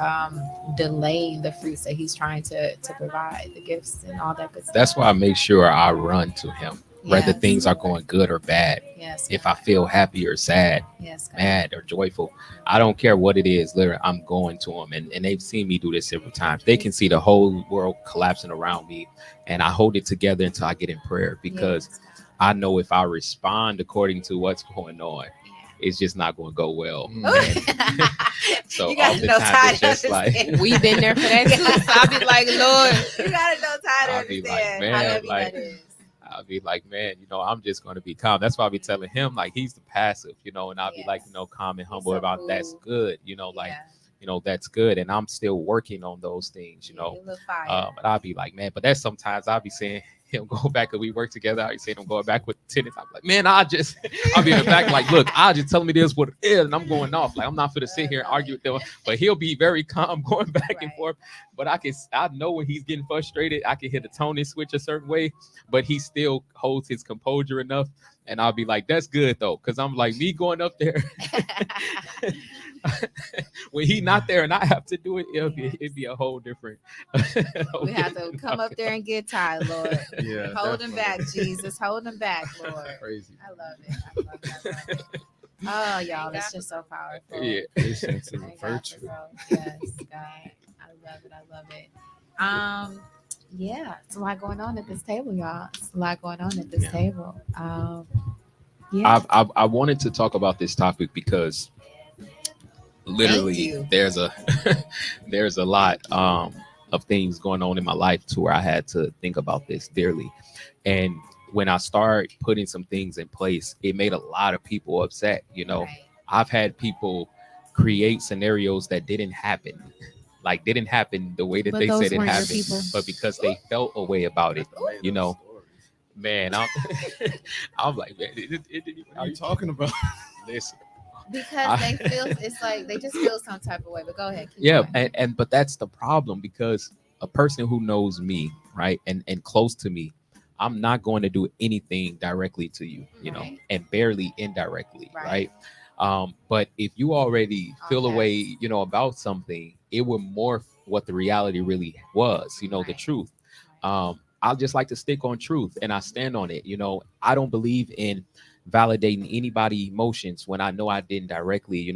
delaying the fruits that He's trying to provide, the gifts and all that good stuff. That's why I make sure I run to him, whether Yes. things are going good or bad. Yes. If I God. feel happy or sad, Yes. God. mad or joyful, I don't care what it is. Literally, I'm going to him, and they've seen me do this several times. They can see the whole world collapsing around me, and I hold it together until I get in prayer, because Yes, God. I know if I respond according to what's going on, Yeah. it's just not going to go well. Mm. And so You gotta know oftentimes Ty it's to just like understand. We've been there for that too. So I'll be like, Lord, You gotta know Ty to I'll be like, understand how man, heavy like, that is. I'll be like, man, I'm just going to be calm. That's why I be telling him, like, he's the passive, and I'll be like, Yes. calm and He's humble so about that's cool. good, like, Yeah. that's good. And I'm still working on those things, Yeah, he look fire. But I'll be like, man, but that's sometimes I'll be saying him go back and we work together. I be saying I'm going back with tenants. I'm like, man, I'll be in the back like, look, I'll just tell me this what it is, and I'm going off. Like, I'm not gonna sit here and argue with them. But he'll be very calm going back and Right. forth. But I know when he's getting frustrated, I can hear the tone and switch a certain way, but he still holds his composure enough. And I'll be like, that's good though, because I'm like, me going up there when he not there and I have to do it, it'd be a whole different. We have to come up there and get Ty, Lord. Yeah, Hold him back, definitely. Jesus. Hold him back, Lord. Crazy. I love it. I love it. I love it. Oh, y'all, it's just so powerful. Yeah. Patience is a Thank God virtue. for growth. Yes, God. I love it. I love it. Yeah, it's a lot going on at this table, y'all. It's a lot going on at this Yeah. table. Yeah. I wanted to talk about this topic because literally you. there's a there's a lot of things going on in my life to where I had to think about this dearly. And when I started putting some things in place, it made a lot of people upset. Right. I've had people create scenarios that didn't happen, like didn't happen the way that But they those said it weren't your happened, people. but because they felt a way about it, you know, man, I'm like, man, it didn't even. What are you talking about? Listen, Because they feel it's like they just feel some type of way. But go ahead. Keep yeah, going. and but that's the problem, because a person who knows me, right, and close to me, I'm not going to do anything directly to you, Right. and barely indirectly, Right. right? But if you already feel a Okay. way, about something, it will morph what the reality really was, the Right. truth. I'll just like to stick on truth, and I stand on it. I don't believe in validating anybody emotions when I know I didn't directly,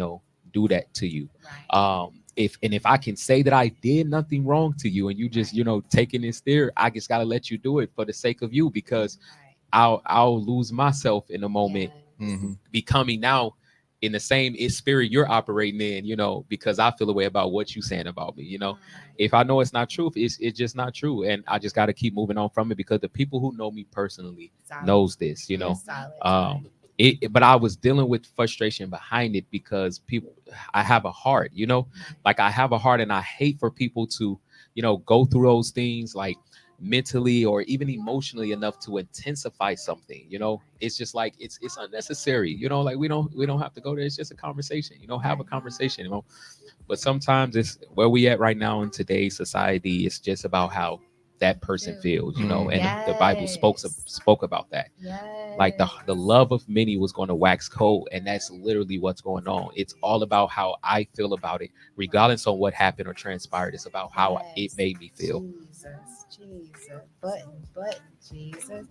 do that to you. Right. If I can say that I did nothing wrong to you and you just, taking this there, I just gotta let you do it for the sake of you, because Right. I'll lose myself in a moment, Yes. Mm-hmm. becoming now in the same spirit you're operating in, because I feel a way about what you saying about me. Right. If I know it's not true, it's just not true, and I just got to keep moving on from it, because the people who know me personally Solid. knows this. Yes, solid. But I was dealing with frustration behind it, because people, I have a heart, like I have a heart, and I hate for people to, go through those things, like mentally or even emotionally enough to intensify something. It's just like it's unnecessary. Like we don't have to go there. It's just a conversation. Have a conversation. But sometimes it's where we at right now in today's society. It's just about how that person feels. And the Bible spoke about that. Yes. Like the love of many was going to wax cold, and that's literally what's going on. It's all about how I feel about it, regardless of what happened or transpired. It's about how it made me feel. Jesus. Button, Jesus.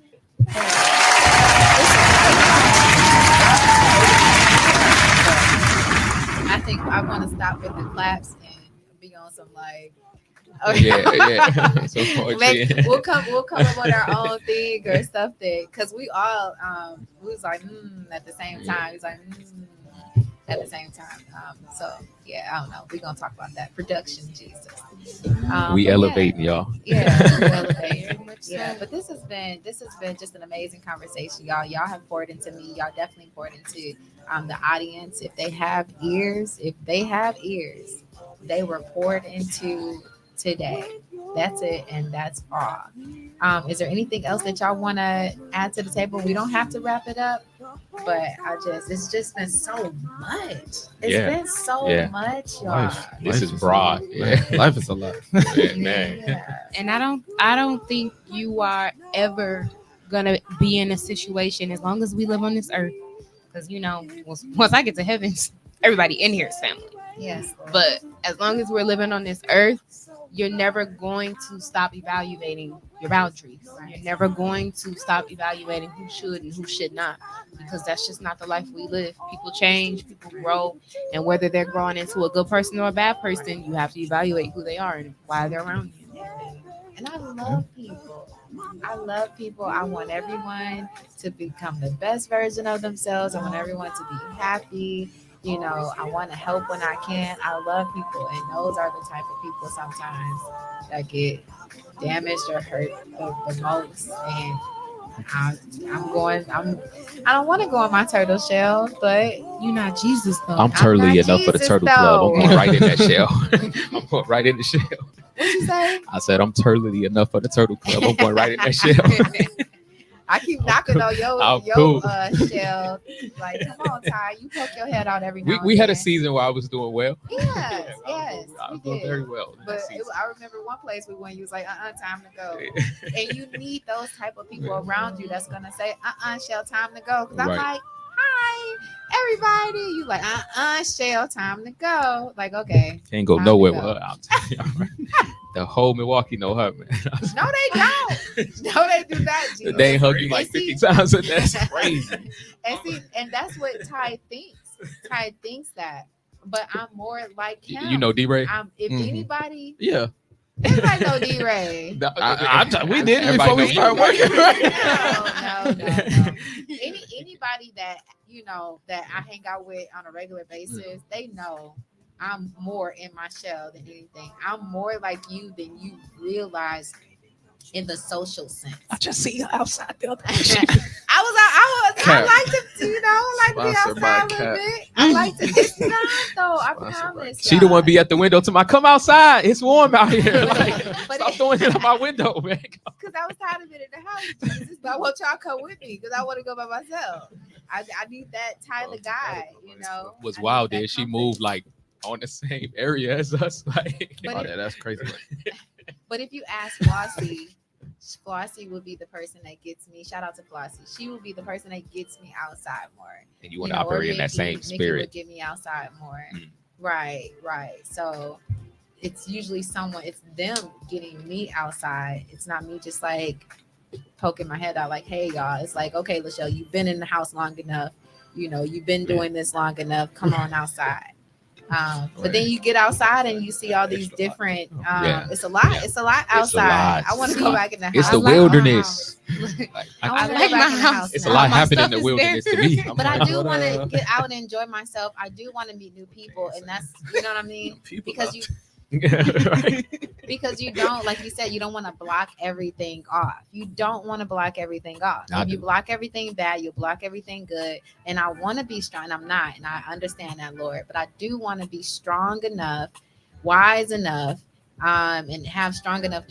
I think I want to stop with the claps and be on some like. Yeah. So poetry. We'll come up on our own thing or something, because we all we was like at the same time. He's like at the same time. So yeah, I don't know. We're gonna talk about that production, Jesus. We But elevating, y'all. Yeah, we elevate. Yeah, but this has been just an amazing conversation, y'all. Y'all have poured into me. Y'all definitely poured into the audience. If they have ears, they were poured into today. That's it, and that's all. Is there anything else that y'all want to add to the table? We don't have to wrap it up, but it's just been so much. It's Yeah. been so Yeah. much, y'all. This Life is is broad. Man, Yeah. life is a lot. Yeah, man. Yeah. And I don't think you are ever gonna be in a situation as long as we live on this earth. Because once I get to heaven, everybody in here is family. Yes. Lord. But as long as we're living on this earth, you're never going to stop evaluating your boundaries. You're never going to stop evaluating who should and who should not, because that's just not the life we live. People change, people grow, and whether they're growing into a good person or a bad person, you have to evaluate who they are and why they're around you. And I love people. I love people. I want everyone to become the best version of themselves. I want everyone to be happy. I want to help when I can. I love people, and those are the type of people sometimes that get damaged or hurt the most. And I, I'm going. I don't want to go on my turtle shell, but You're not Jesus, though. I'm turtly not enough for the Jesus, turtle club. I'm though. going right in that shell. I'm going right in the shell. what you say? I said I'm turly enough for the turtle club. I'm going right in that shell. I keep knocking on your I'm cool. shell. Like, come on, Ty. You poke your head out every now We and had a then. season where I was doing well. Yes, I we was doing did. very well. in that But season. I remember one place we went. You was like, time to go. And you need those type of people around you that's gonna say, Shell, time to go. Because I'm Right. like, hi, everybody. You like, Shell, time to go. Like, okay. Can't go Time to nowhere go. with her. I'm telling you. The whole Milwaukee know her, man. No, they don't. No, they do not. Jesus. They ain't hug you like And see- 50 times, and that's crazy. And that's what Ty thinks. Ty thinks that. But I'm more like him. You know D-Ray? If Mhm. anybody, Yeah, everybody know D-Ray. we did it Everybody before we know started D-Ray. working. No. Anybody that that I hang out with on a regular basis, they know I'm more in my shell than anything. I'm more like you than you realize in the social sense. I just see you outside the other I Cap. like to, like to be Sponsored by outside a little Cap. bit. I like to. It's not though. I Sponsored by promise. She the one be at the window to my come outside. It's warm out here. Like, But stop it- throwing it out my window, man. because I was tired of it in the house, Jesus. But I want y'all to come with me because I want to go by myself. I need that Tyler guy, Was I wild need that there. She comfort. moved like on the same area as us. Like But Oh, it- yeah, that's crazy. But if you ask Flossie, Flossie would be the person that gets me. Shout out to Flossie. She would be the person that gets me outside more. and you want to or operate in that same Mickey spirit. would get me outside more. Mm. Right. So it's usually it's them getting me outside. It's not me just like poking my head out like, hey y'all. It's like, okay, Lachelle, you've been in the house long enough. You've been doing this long enough. Come on outside. But then you get outside and you see all these different. Yeah. It's a lot. Yeah. It's a lot It's a outside. lot. I want to It's a go lot. back in the house. It's the I like my wilderness. house. Like, I I, wanna like go back my in the house. house it's a now. lot My happening in stuff the is wilderness there. to me. But I do But, want to get out and enjoy myself. I do want to meet new people, and that's what I mean. People Because out you Right. because you don't, like you said, you don't want to block everything off. You don't want to block everything off. I If you do. block everything bad, you block everything good. And I want to be strong. And I'm not, and I understand that, Lord. But I do want to be strong enough, wise enough, and have strong enough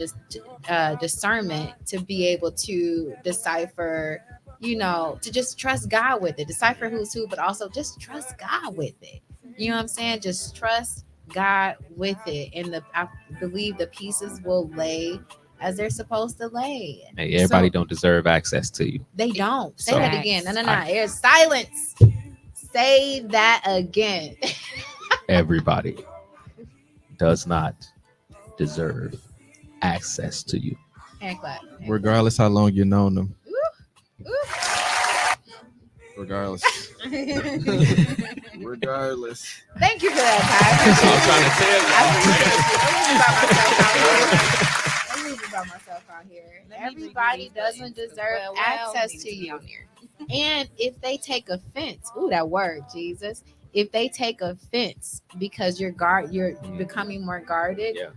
discernment to be able to decipher. To just trust God with it, decipher who's who, but also just trust God with it. You know what I'm saying? Just trust God with it, and I believe the pieces will lay as they're supposed to lay. Hey, everybody So- don't deserve access to you. They don't. Say So- that again. No. There's silence. Say that again. Everybody does not deserve access to you. And clap. Regardless how long you've known them. Ooh. Regardless. Regardless. Thank you for that, Ty. I appreciate it. Let me be by myself out here. Everybody doesn't deserve access to you. And if they take offense, ooh, that word, Jesus. If they take offense because you're becoming more guarded, Yeah.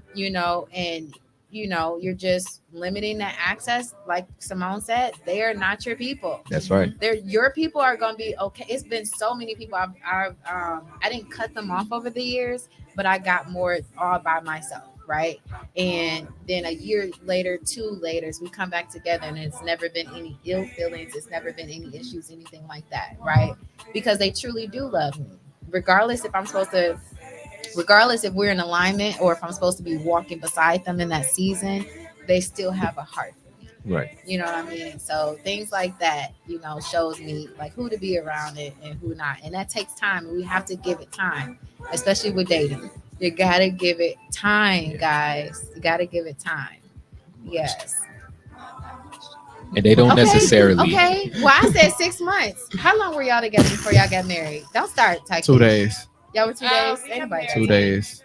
and you're just limiting that access, like Simone said, they are not your people. That's right. Your people are gonna be okay. It's been so many people. I didn't cut them off over the years, but I got more all by myself. right? And then a year later, two later, we come back together, and it's never been any ill feelings. It's never been any issues, anything like that, right? Because they truly do love me, regardless if I'm supposed to, regardless if we're in alignment or if I'm supposed to be walking beside them in that season, they still have a heart for me. Right. You know what I mean? So things like that, shows me like who to be around it and who not. And that takes time. And we have to give it time, especially with dating. You gotta give it time, guys. You gotta give it time. Yes. And they don't necessarily. Okay. Well, I said 6 months. How long were y'all together before y'all got married? Don't start typing. 2 days. Y'all were 2 days? We got Anybody? married. 2 days.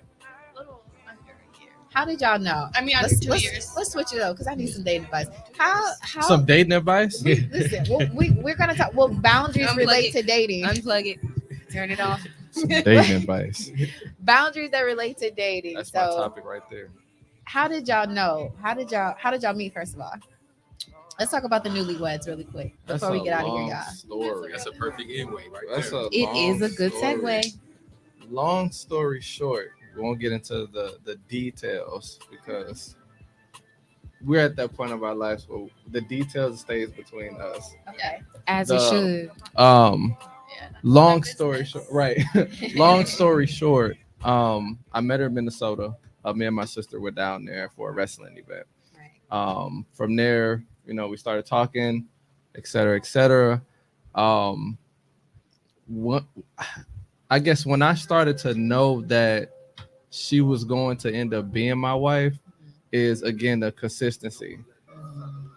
A little under a year. How did y'all know? I mean, under 2 years. Let's switch it up because I need some dating advice. How Some dating advice? listen, we're gonna talk. Well, boundaries Unplug relate it. to dating. Unplug it. Turn it off. Some dating advice. Boundaries that relate to dating. That's my So, topic right there. how did y'all know? How did y'all meet? First of all, let's talk about the newlyweds really quick That's before we a get out of here, long y'all. story. That's a perfect end way, right That's there. a It long is a good story. segue. Long story short, we won't get into the details because we're at that point of our lives where the details stays between us. Okay. As The- it should. Yeah. Long story short, right? Long story short, I met her in Minnesota. Me and my sister were down there for a wrestling event. Right. From there, we started talking, et cetera, et cetera. What I guess when I started to know that she was going to end up being my wife is again the consistency.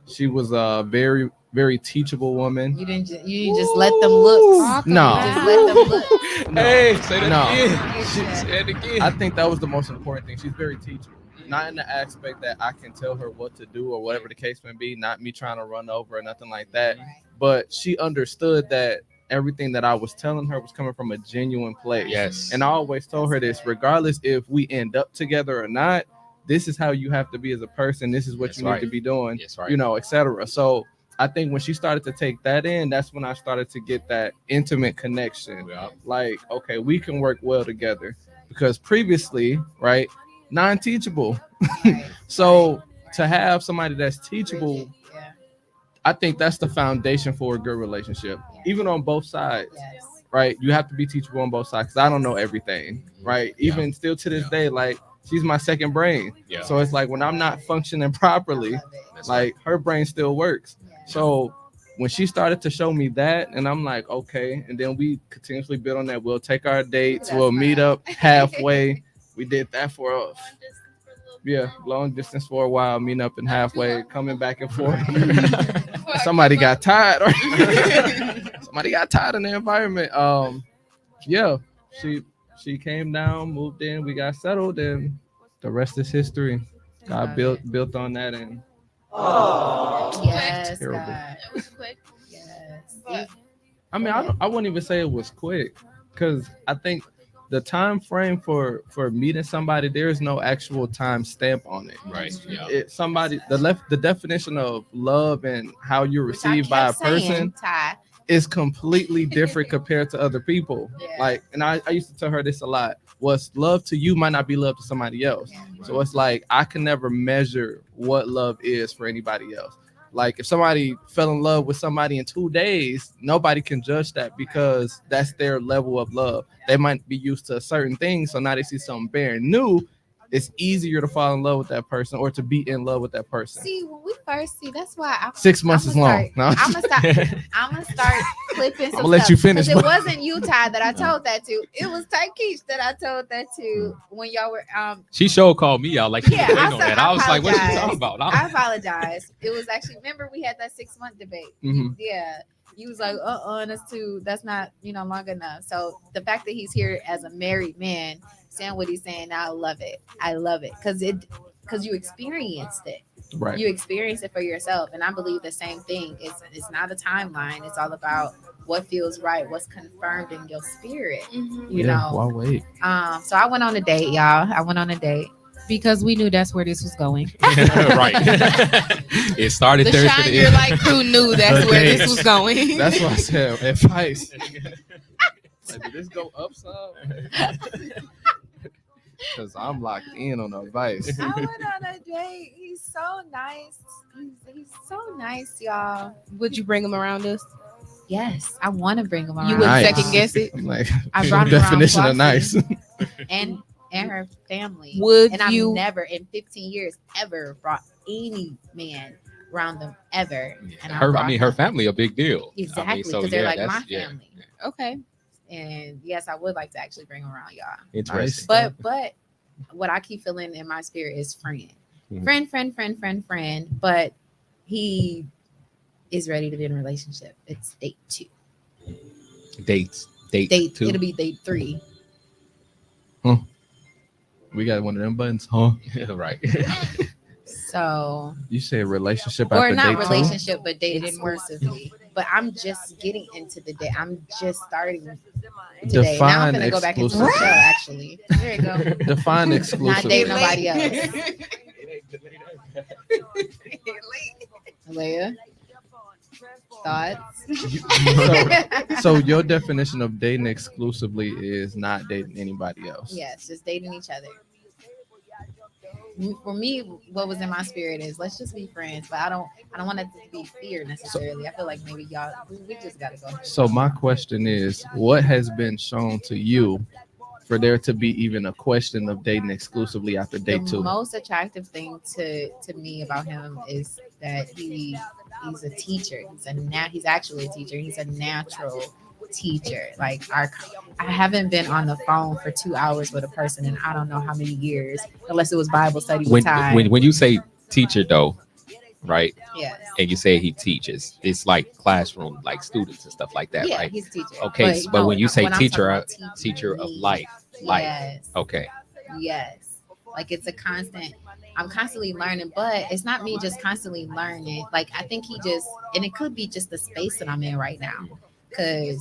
She was a very, very teachable woman. You didn't just let them look. Talk No. about Just let them look. No, Hey, say that no. again. She- Say it again. I think that was the most important thing. She's very teachable. Not in the aspect that I can tell her what to do or whatever the case may be, not me trying to run over or nothing like that. Right. But she understood that everything that I was telling her was coming from a genuine place. Yes. And I always told her this, regardless if we end up together or not, this is how you have to be as a person. This is what That's you need right. to be doing, Yes, right. etc. So I think when she started to take that in, that's when I started to get that intimate connection. Yeah. Like, okay, we can work well together. Because previously, right, non-teachable. Right. So to have somebody that's teachable, Rigid. Yeah. I think that's the foundation for a good relationship, even on both sides, Yes. right? You have to be teachable on both sides because I don't know everything, right? Yeah. Even still to this Yeah. day, like she's my second brain. Yeah. So it's like when I'm not functioning properly, Love it. That's like her brain still works. Yeah. So when she started to show me that, and I'm like, okay, and then we continuously build on that. We'll take our dates, That's we'll meet fine. up halfway. We did that for Long distance for a little bit. yeah, long distance for a while, meeting up and halfway, coming back and forth. Before I Somebody give up. got tired. Somebody got tired in the environment. Yeah, she came down, moved in, we got settled, and the rest is history. God built on that, and Yes, Terrible. God. It was quick, Yes. but I mean, I wouldn't even say it was quick, because I think the time frame for meeting somebody, there is no actual time stamp on it. Right. Yeah. The definition of love and how you're Which I received by a kept saying, person Ty. is completely different compared to other people. Yeah. Like, and I used to tell her this a lot. What's love to you might not be love to somebody else. Yeah. So it's like I can never measure what love is for anybody else. Like if somebody fell in love with somebody in 2 days, nobody can judge that because that's their level of love. They might be used to a certain thing, so now they see something brand new. It's easier to fall in love with that person or to be in love with that person. See, when we first see, that's why 6 months is long. No. I'm gonna start clipping. Some I'ma let stuff, you finish, 'cause it bro. wasn't you, Ty, that I told that to. It was Tykeesh that I told that to when y'all were She sure called me out like she Yeah, was I waiting on said- that. I I was like, what you apologize. talking about? I apologize. It was actually, remember we had that 6-month debate. Mhm. Yeah. You was like, that's not, long enough. So the fact that he's here as a married man, saying what he's saying, I love it. I love it. Because you experienced it. Right. You experience it for yourself. And I believe the same thing. It's not a timeline. It's all about what feels right, what's confirmed in your spirit. You know. Why wait? So I went on a date, y'all. I went on a date. Because we knew that's where this was going. Right. It started The there. Shine Your Light crew knew that's where this was going. That's what I said. Advice. Like, did this go up some? Because I'm locked in on advice. I went on a date. He's so nice. He's so nice, y'all. Would you bring him around us? Yes, I want to bring him around. You wouldn't Nice. second guess it? I'm like, I your brought him around definition of Flossie. nice. and her family. Would and I've you? never in 15 years ever brought any man around them ever. And Her, I brought mean, her him. family a big deal. Exactly, I mean, so because they're yeah, like my that's family. Okay. And yes, I would like to actually bring him around y'all. interesting. But what I keep feeling in my spirit is friend. Mhm. Friend. But he is ready to be in a relationship. It's date 2. Date Date 2. it'll be date 3. We got one of them buttons, huh? Right. So You said relationship or after not date relationship, but date Dating more. exclusively. But I'm just getting into the date. I'm just starting today. Now I'm Define gonna go back into the exclusive. show. Actually, there you go. 2. Define Not exclusive. date nobody else. Leia, thoughts? So your definition of dating exclusively is not dating anybody else. Yes, just dating each other. For me, what was in my spirit is let's just be friends, but I don't want it to be fear necessarily. I feel like maybe y'all we just gotta go. So my question is, what has been shown to you for there to be even a question of dating exclusively after date The 2? most attractive thing to me about him is that he's a teacher. He's actually a teacher. He's a natural teacher. Like I haven't been on the phone for 2 hours with a person in I don't know how many years, unless it was Bible study with Ty. When you say teacher though, right? Yes. And you say he teaches, it's like classroom, like students and stuff like that, Yeah, right? he's a teacher. Okay, but no, when you say I'm teacher, talking about teacher of me. life, Yes. Okay. Yes. Like it's a constant. I'm constantly learning, but it's not me just constantly learning. Like I think and it could be just the space that I'm in right now. Because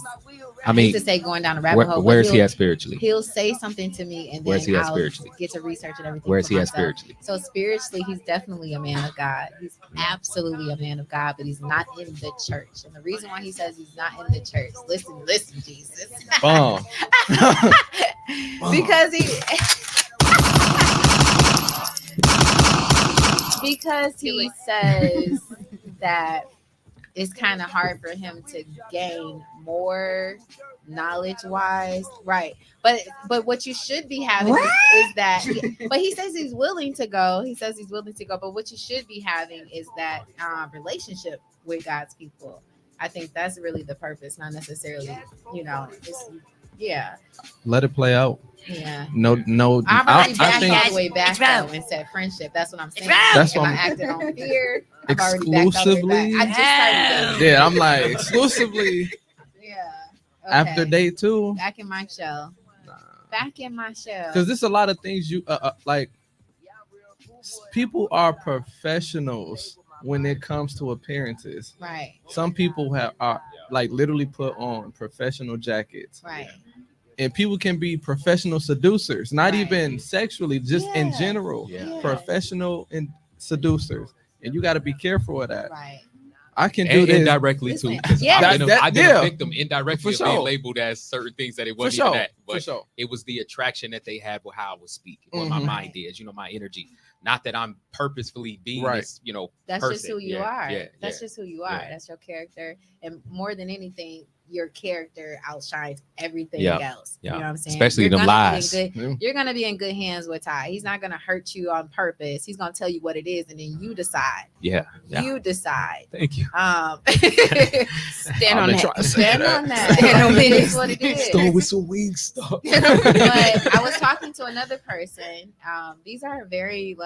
I mean, hate to say going down a rabbit hole. where but is he at spiritually? He'll say something to me, and Where's then he at I'll spiritually? get to research and everything. Where is for he at myself. spiritually? So spiritually, he's definitely a man of God. He's absolutely a man of God, but he's not in the church. And the reason why he says he's not in the church, listen, Jesus, Bomb. because he says that it's kind of hard for him to gain more knowledge wise, right? But what you should be having is that but he says he's willing to go. But what you should be having is that relationship with God's people. I think that's really the purpose, not necessarily, yeah. Let it play out. Yeah. No. I've already I backed think all the way back though and said friendship. That's what I'm saying. That's If what I I'm- acted on fear, I've already backed all the way exclusively. back. I just started. Yeah, I'm like exclusively Yeah. Okay. after date 2. Back in my shell. Back in my shell. Because there's a lot of things you like. People are professionals when it comes to appearances. Right. Some people are like literally put on professional jackets, Right. and people can be professional seducers, not Right. even sexually, just in Yeah. general. Yeah. Professional and seducers, and you got to be careful of that. Right. I can do And this. indirectly too. Listen, 'Cause yeah. I've been Yeah. a victim indirectly For of being sure. labeled as certain things that it For wasn't sure. even that. For But sure. it was the attraction that they had with how I would speak, what my Mhm. mind is, my energy. Not that I'm purposefully being Right. this, That's person. just who you Yeah, are. yeah, That's yeah. just who you are. Yeah. That's your character. And more than anything, your character outshines everything Yeah. else. Yeah. You know what I'm saying? Especially You're them gonna be in lies. good- Yeah. You're gonna be in good hands with Ty. He's not gonna hurt you on purpose. He's gonna tell you what it is, and then you decide. Yeah. Yeah. You decide. Thank you. Stand I've on been that. trying to say Stand that. on that. Stand on It business. is what it is. Stole with some wing stuff. But I was talking to another person. These are very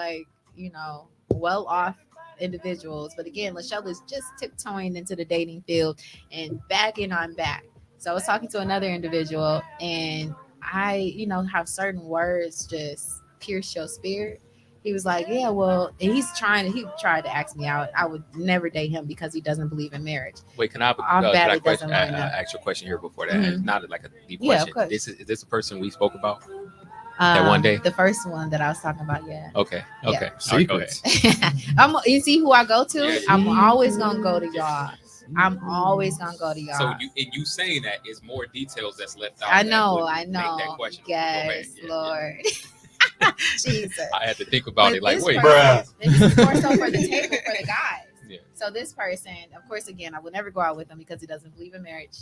well off individuals. But again, Lachelle is just tiptoeing into the dating field and bagging on back. So I was talking to another individual, and I, have certain words just pierce your spirit. He was like, yeah, well, and he tried to ask me out. I would never date him because he doesn't believe in marriage. Wait, can I bad it doesn't line up. ask you a question here before that? Mhm. Not like a deep Yeah, of question. course. Is this a person we spoke about? That one day? The first one that I was talking about, yeah. Okay. Yeah. Okay. All right, go ahead. Secrets. You see who I go to? Yeah. I'm always gonna go to y'all. I'm always gonna go to y'all. So you saying that is more details that's left out. I that know, would I make know. that question go Yes, bad. Yeah, Lord. Jesus. I had to think about But it. Like, this wait, person- and this is more so for the table for the guys. Yeah. So this person, of course, again, I will never go out with him because he doesn't believe in marriage.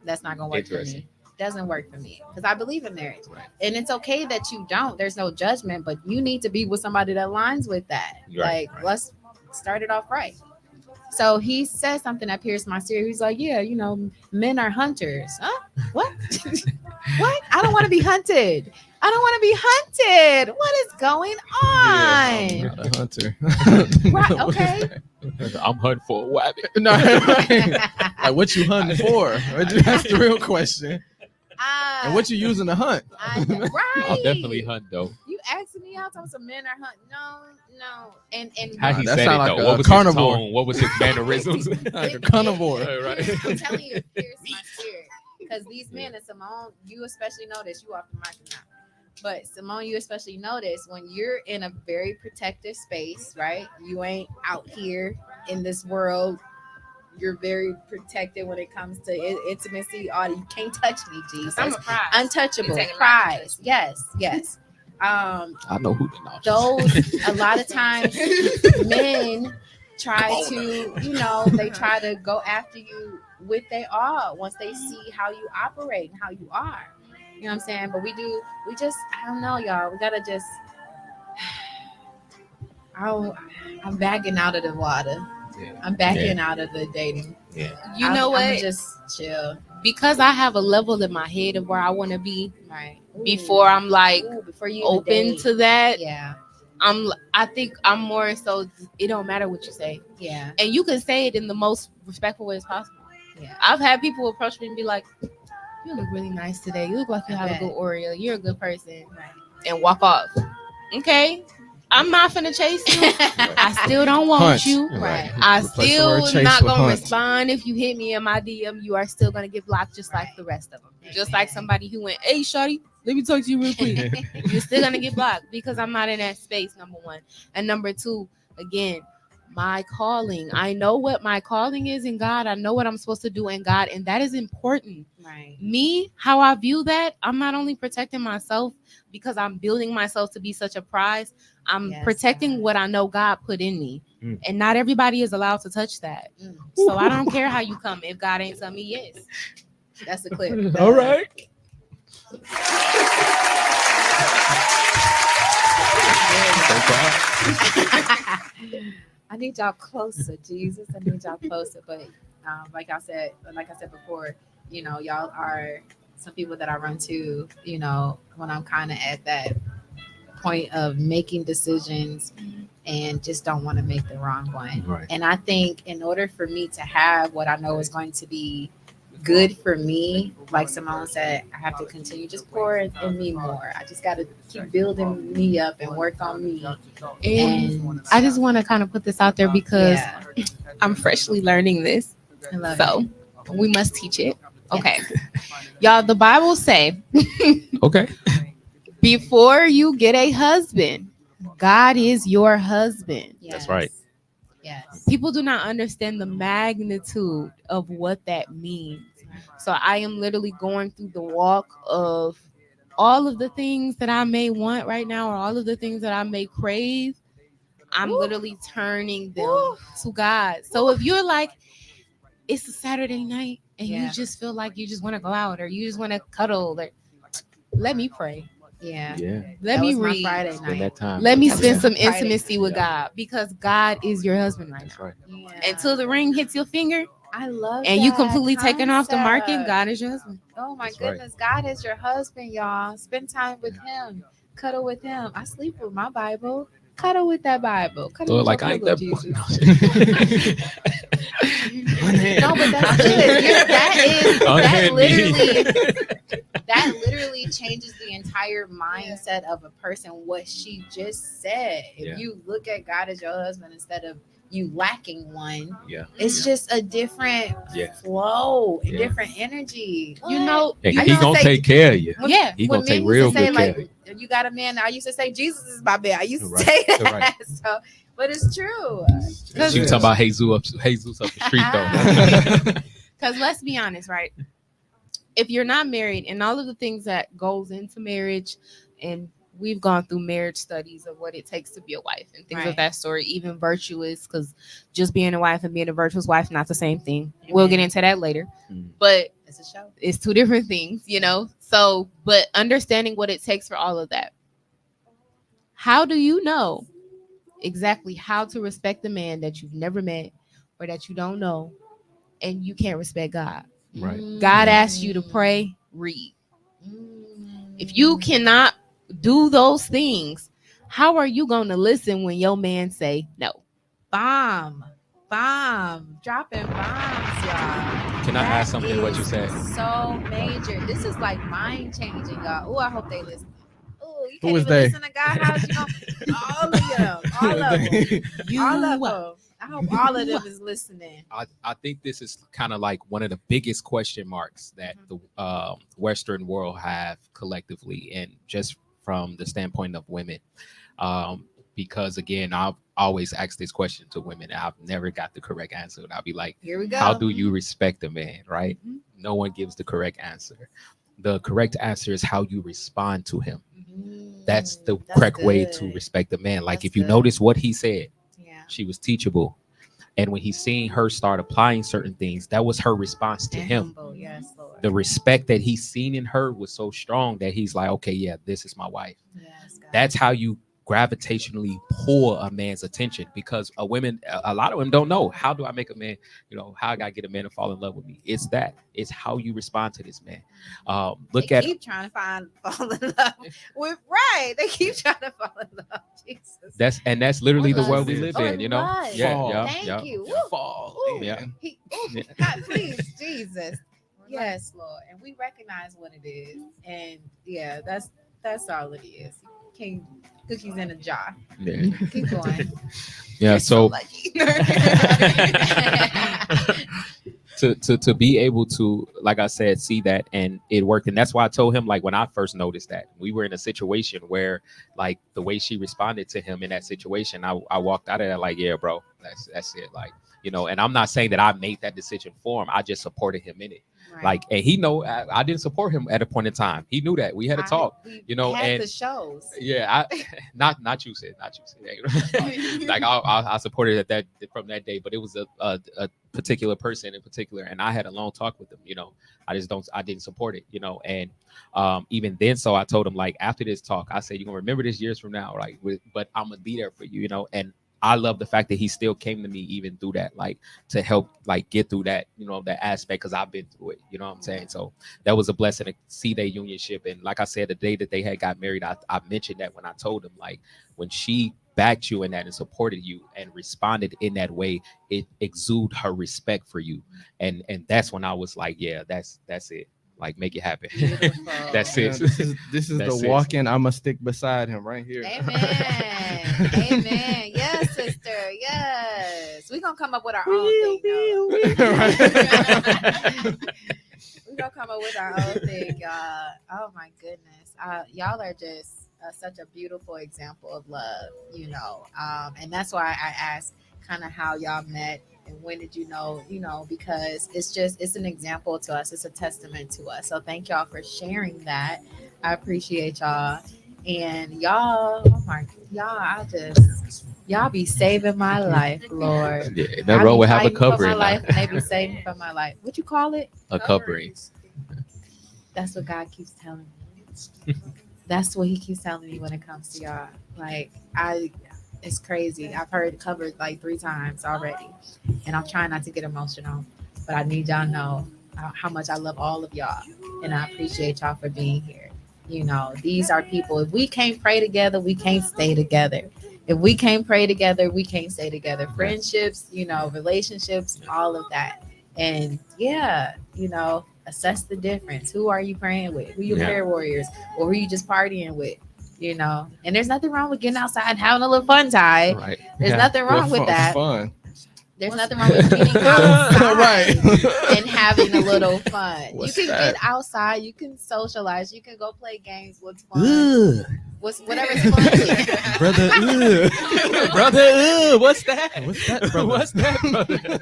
That's not gonna work for Interesting. me. Doesn't work for me because I believe in marriage, Right. and it's okay that you don't. There's no judgment, but you need to be with somebody that aligns with that. Right, Like, let's start it off right. So he says something that pierced my spirit. He's like, "Yeah, men are hunters." Huh? What? What? I don't want to be hunted. I don't want to be hunted. What is going I'm on? not a hunter. Right, okay. I'm hunting for a wabbit. No, like what you hunting for? That's the real question. And what you using to hunt? Right. I'll definitely hunt though. You asking me how some men are hunting? No. And How he that said sound it like though? a What was carnivore. his tone? What was his mannerisms? Like a carnivore. Right. I'm telling you, it pierced my spirit. Because these men, and Simone, you especially know this, you off the market now. But Simone, you especially know this when you're in a very protective space, right? You ain't out here in this world. You're very protected when it comes to intimacy. All you can't touch me, Jesus. I'm a prize. Untouchable You take a lot to prize. touch me. Yes. I know who. No, Those a lot of times men try to, they try to go after you with they all once they see how you operate and how you are. You know what I'm saying? But we just, I don't know, y'all. We gotta just. I'm backing out of the water. Yeah. I'm backing out of the dating. Yeah. You know what? I'm just chill. Because I have a level in my head of where I want to be Right. before I'm like Before you even open date. to that. Yeah. I think I'm more so it don't matter what you say. Yeah. And you can say it in the most respectful way as possible. Yeah. I've had people approach me and be like, "You look really nice today. You look like you I have bet. a good aura. You're a good person." Right. And walk off. Okay. I'm not finna chase you. I still don't want Hunt. you. Right. I Replace the still word chase not with gonna hunt. respond if you hit me in my DM. You are still gonna get blocked just like the rest of them. Just like somebody who went, "Hey, shawty, let me talk to you real quick." You're still gonna get blocked because I'm not in that space. Number one, and number two, again, my calling. I know what my calling is in God. I know what I'm supposed to do in God, and that is important. Right. Me, how I view that, I'm not only protecting myself because I'm building myself to be such a prize. I'm Yes, protecting God. what I know God put in me. Mm. And not everybody is allowed to touch that. Mm. So I don't care how you come if God ain't tell me yes. That's the clip. All right. I need y'all closer, Jesus. I need y'all closer. But like I said before, y'all are some people that I run to, when I'm kind of at that point of making decisions and just don't want to make the wrong one. Right. And I think in order for me to have what I know is going to be good for me, like Simone said, I have to continue just pour in me more. I just got to keep building me up and work on me. And I just want to kind of put this out there because Yeah. I'm freshly learning this. I love So it. we must teach it. Okay. Y'all, the Bible say Okay. before you get a husband, God is your husband. That's right. Yes. People do not understand the magnitude of what that means. So I am literally going through the walk of all of the things that I may want right now or all of the things that I may crave. I'm literally turning them to God. So if you're like, it's a Saturday night and you just feel like you just want to go out or you just want to cuddle, or let me pray. Yeah. Yeah. Let That me was my read. Friday Spend night. that time. Let me That was spend some Friday. intimacy with Yeah. God because God is your husband right That's now. right. Yeah. Until the ring hits your finger I love and you that completely taken off the market, concept. God is your husband. Oh my That's right. goodness, God is your husband, y'all. Spend time with him. Cuddle with him. I sleep with my Bible. Cuddle with that Bible. Cuddle So with like your I ain't pillow, that. Jesus. Man. No, but that's good. Unhand me. That literally changes the entire mindset of a person. What she just said. If Yeah. you look at God as your husband instead of you lacking one, Yeah. it's just a different Yeah. flow, a Yeah. different energy. You know, And I he used to gonna say- take care of you. yeah. He When gonna take men real used to say, good care. like, you got a man, I used to say Jesus is my man. I used to Right. say that. Right. So, but it's true. She was talking about Jesus up the street though. Because let's be honest, right? If you're not married and all of the things that goes into marriage and we've gone through marriage studies of what it takes to be a wife and things Right. of that sort, even virtuous, because just being a wife and being a virtuous wife, not the same thing. We'll get into that later. But It's a show. it's two different things, you know? So, but understanding what it takes for all of that. How do you know exactly how to respect the man that you've never met or that you don't know and you can't respect God? Right. God asks you to pray, read. Mm. If you cannot do those things, how are you going to listen when your man say no? Bomb, dropping bombs, y'all. Can I add something to what you said? So major. This is like mind changing, y'all. Oh, I hope they listen. Oh, you Who can't is even they? listen to God. How you gonna? All of them, all of them, all of them. I hope all of them is listening. I think this is kind of like one of the biggest question marks that the Western world have collectively, and just from the standpoint of women. Because again, I've always asked this question to women, and I've never got the correct answer. And I'll be like, Here we go. how do you respect a man, right? Mhm. No one gives the correct answer. The correct answer is how you respond to him. That's the correct way to respect a man. Like, That's if you good. notice what he said, Yeah. she was teachable. And when he seen her start applying certain things, that was her response to And him. humble. Yes, Lord. The respect that he's seen in her was so strong that he's like, okay, yeah, this is my wife. Yes, God. That's how you gravitationally pull a man's attention, because a lot of women don't know, how do I make a man, how I gotta get a man to fall in love with me. It's how you respond to this man. They keep trying to fall in love with, right? They keep trying to fall in love. Jesus. That's literally the Lust. world we live in, lust. Thank you. Woo. Fall. Ooh. Yeah. God, please, Jesus. Yes, Lord. And we recognize what it is. And yeah, that's all it is. You can't cookies in a jar. Yeah. Keep going. Yeah. You're So lucky. to be able to, like I said, see that and it worked. And that's why I told him, like, when I first noticed that we were in a situation where, like, the way she responded to him in that situation, I walked out of that like, yeah, bro, that's it. Like, and I'm not saying that I made that decision for him. I just supported him in it. Right. Like, and he know I didn't support him at a point in time. He knew that. We had a talk, We and had the shows. yeah, not you said. Like, I supported that from that day, but it was a particular person in particular, and I had a long talk with him. I didn't support it. And even then, so I told him, like, after this talk, I said, you're gonna remember this years from now, like, but I'm gonna be there for you, and I love the fact that he still came to me even through that, like, to help, like, get through that, that aspect, because I've been through it. You know what I'm saying? So that was a blessing to see their unionship. And like I said, the day that they had got married, I mentioned that when I told him, like, when she backed you in that and supported you and responded in that way, it exuded her respect for you. And that's when I was like, yeah, that's it. Like, make it happen. That's Yeah, it. this is That's the it. walk-in. I'ma stick beside him right here. Amen. Amen. Yes, sister. Yes. We're gonna come up with our own thing. We're gonna come up with our own thing, y'all. Oh my goodness. Y'all are just such a beautiful example of love, and that's why I asked kind of how y'all met and when did you know, because it's an example to us. It's a testament to us. So thank y'all for sharing that. I appreciate y'all. And y'all, y'all be saving my life, Lord. Yeah, that road will have a fighting for my covering. life, and they be saving for my life. What you call it? A covering. That's what God keeps telling me. That's what He keeps telling me when it comes to y'all. Like, it's crazy. I've heard it covered like 3 times already, and I'm trying not to get emotional, but I need y'all to know how much I love all of y'all, and I appreciate y'all for being here. These are people. If we can't pray together, we can't stay together. If we can't pray together, we can't stay together. Friendships, relationships, all of that. And yeah, assess the difference. Who are you praying with? Who your prayer warriors, or who you just partying with? And there's nothing wrong with getting outside and having a little fun time. Right. There's nothing wrong with that. Fun. There's nothing wrong with getting outside Right. and having a little fun. What's you can that? get outside, you can socialize, you can go play games. What's fun? Whatever's fun. Brother, Brother, what's that? What's that, brother? What's that, brother?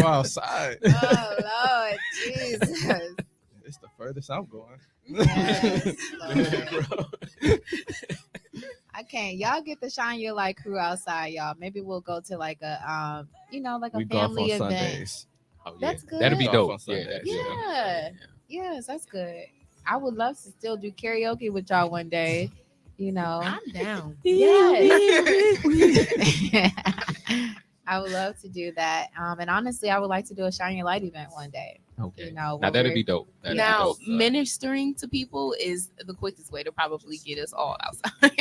Go outside. Oh Lord Jesus. It's the furthest I'm going. Yes, Lord. can. Y'all get the Shine Your Light crew outside, y'all. Maybe we'll go to like a like a We golf family on event. Sundays. Oh yeah, That's that'd be good. Golf dope. on Yeah, Sundays. that'd be dope. Yeah. Yes, that's good. I would love to still do karaoke with y'all one day. You know. I'm down. Yes. I would love to do that. And honestly, I would like to do a Shine Your Light event one day. Okay. You know, Now where that'd we're- be dope. That'd Yeah. be Now, dope. ministering to people is the quickest way to probably get us all outside.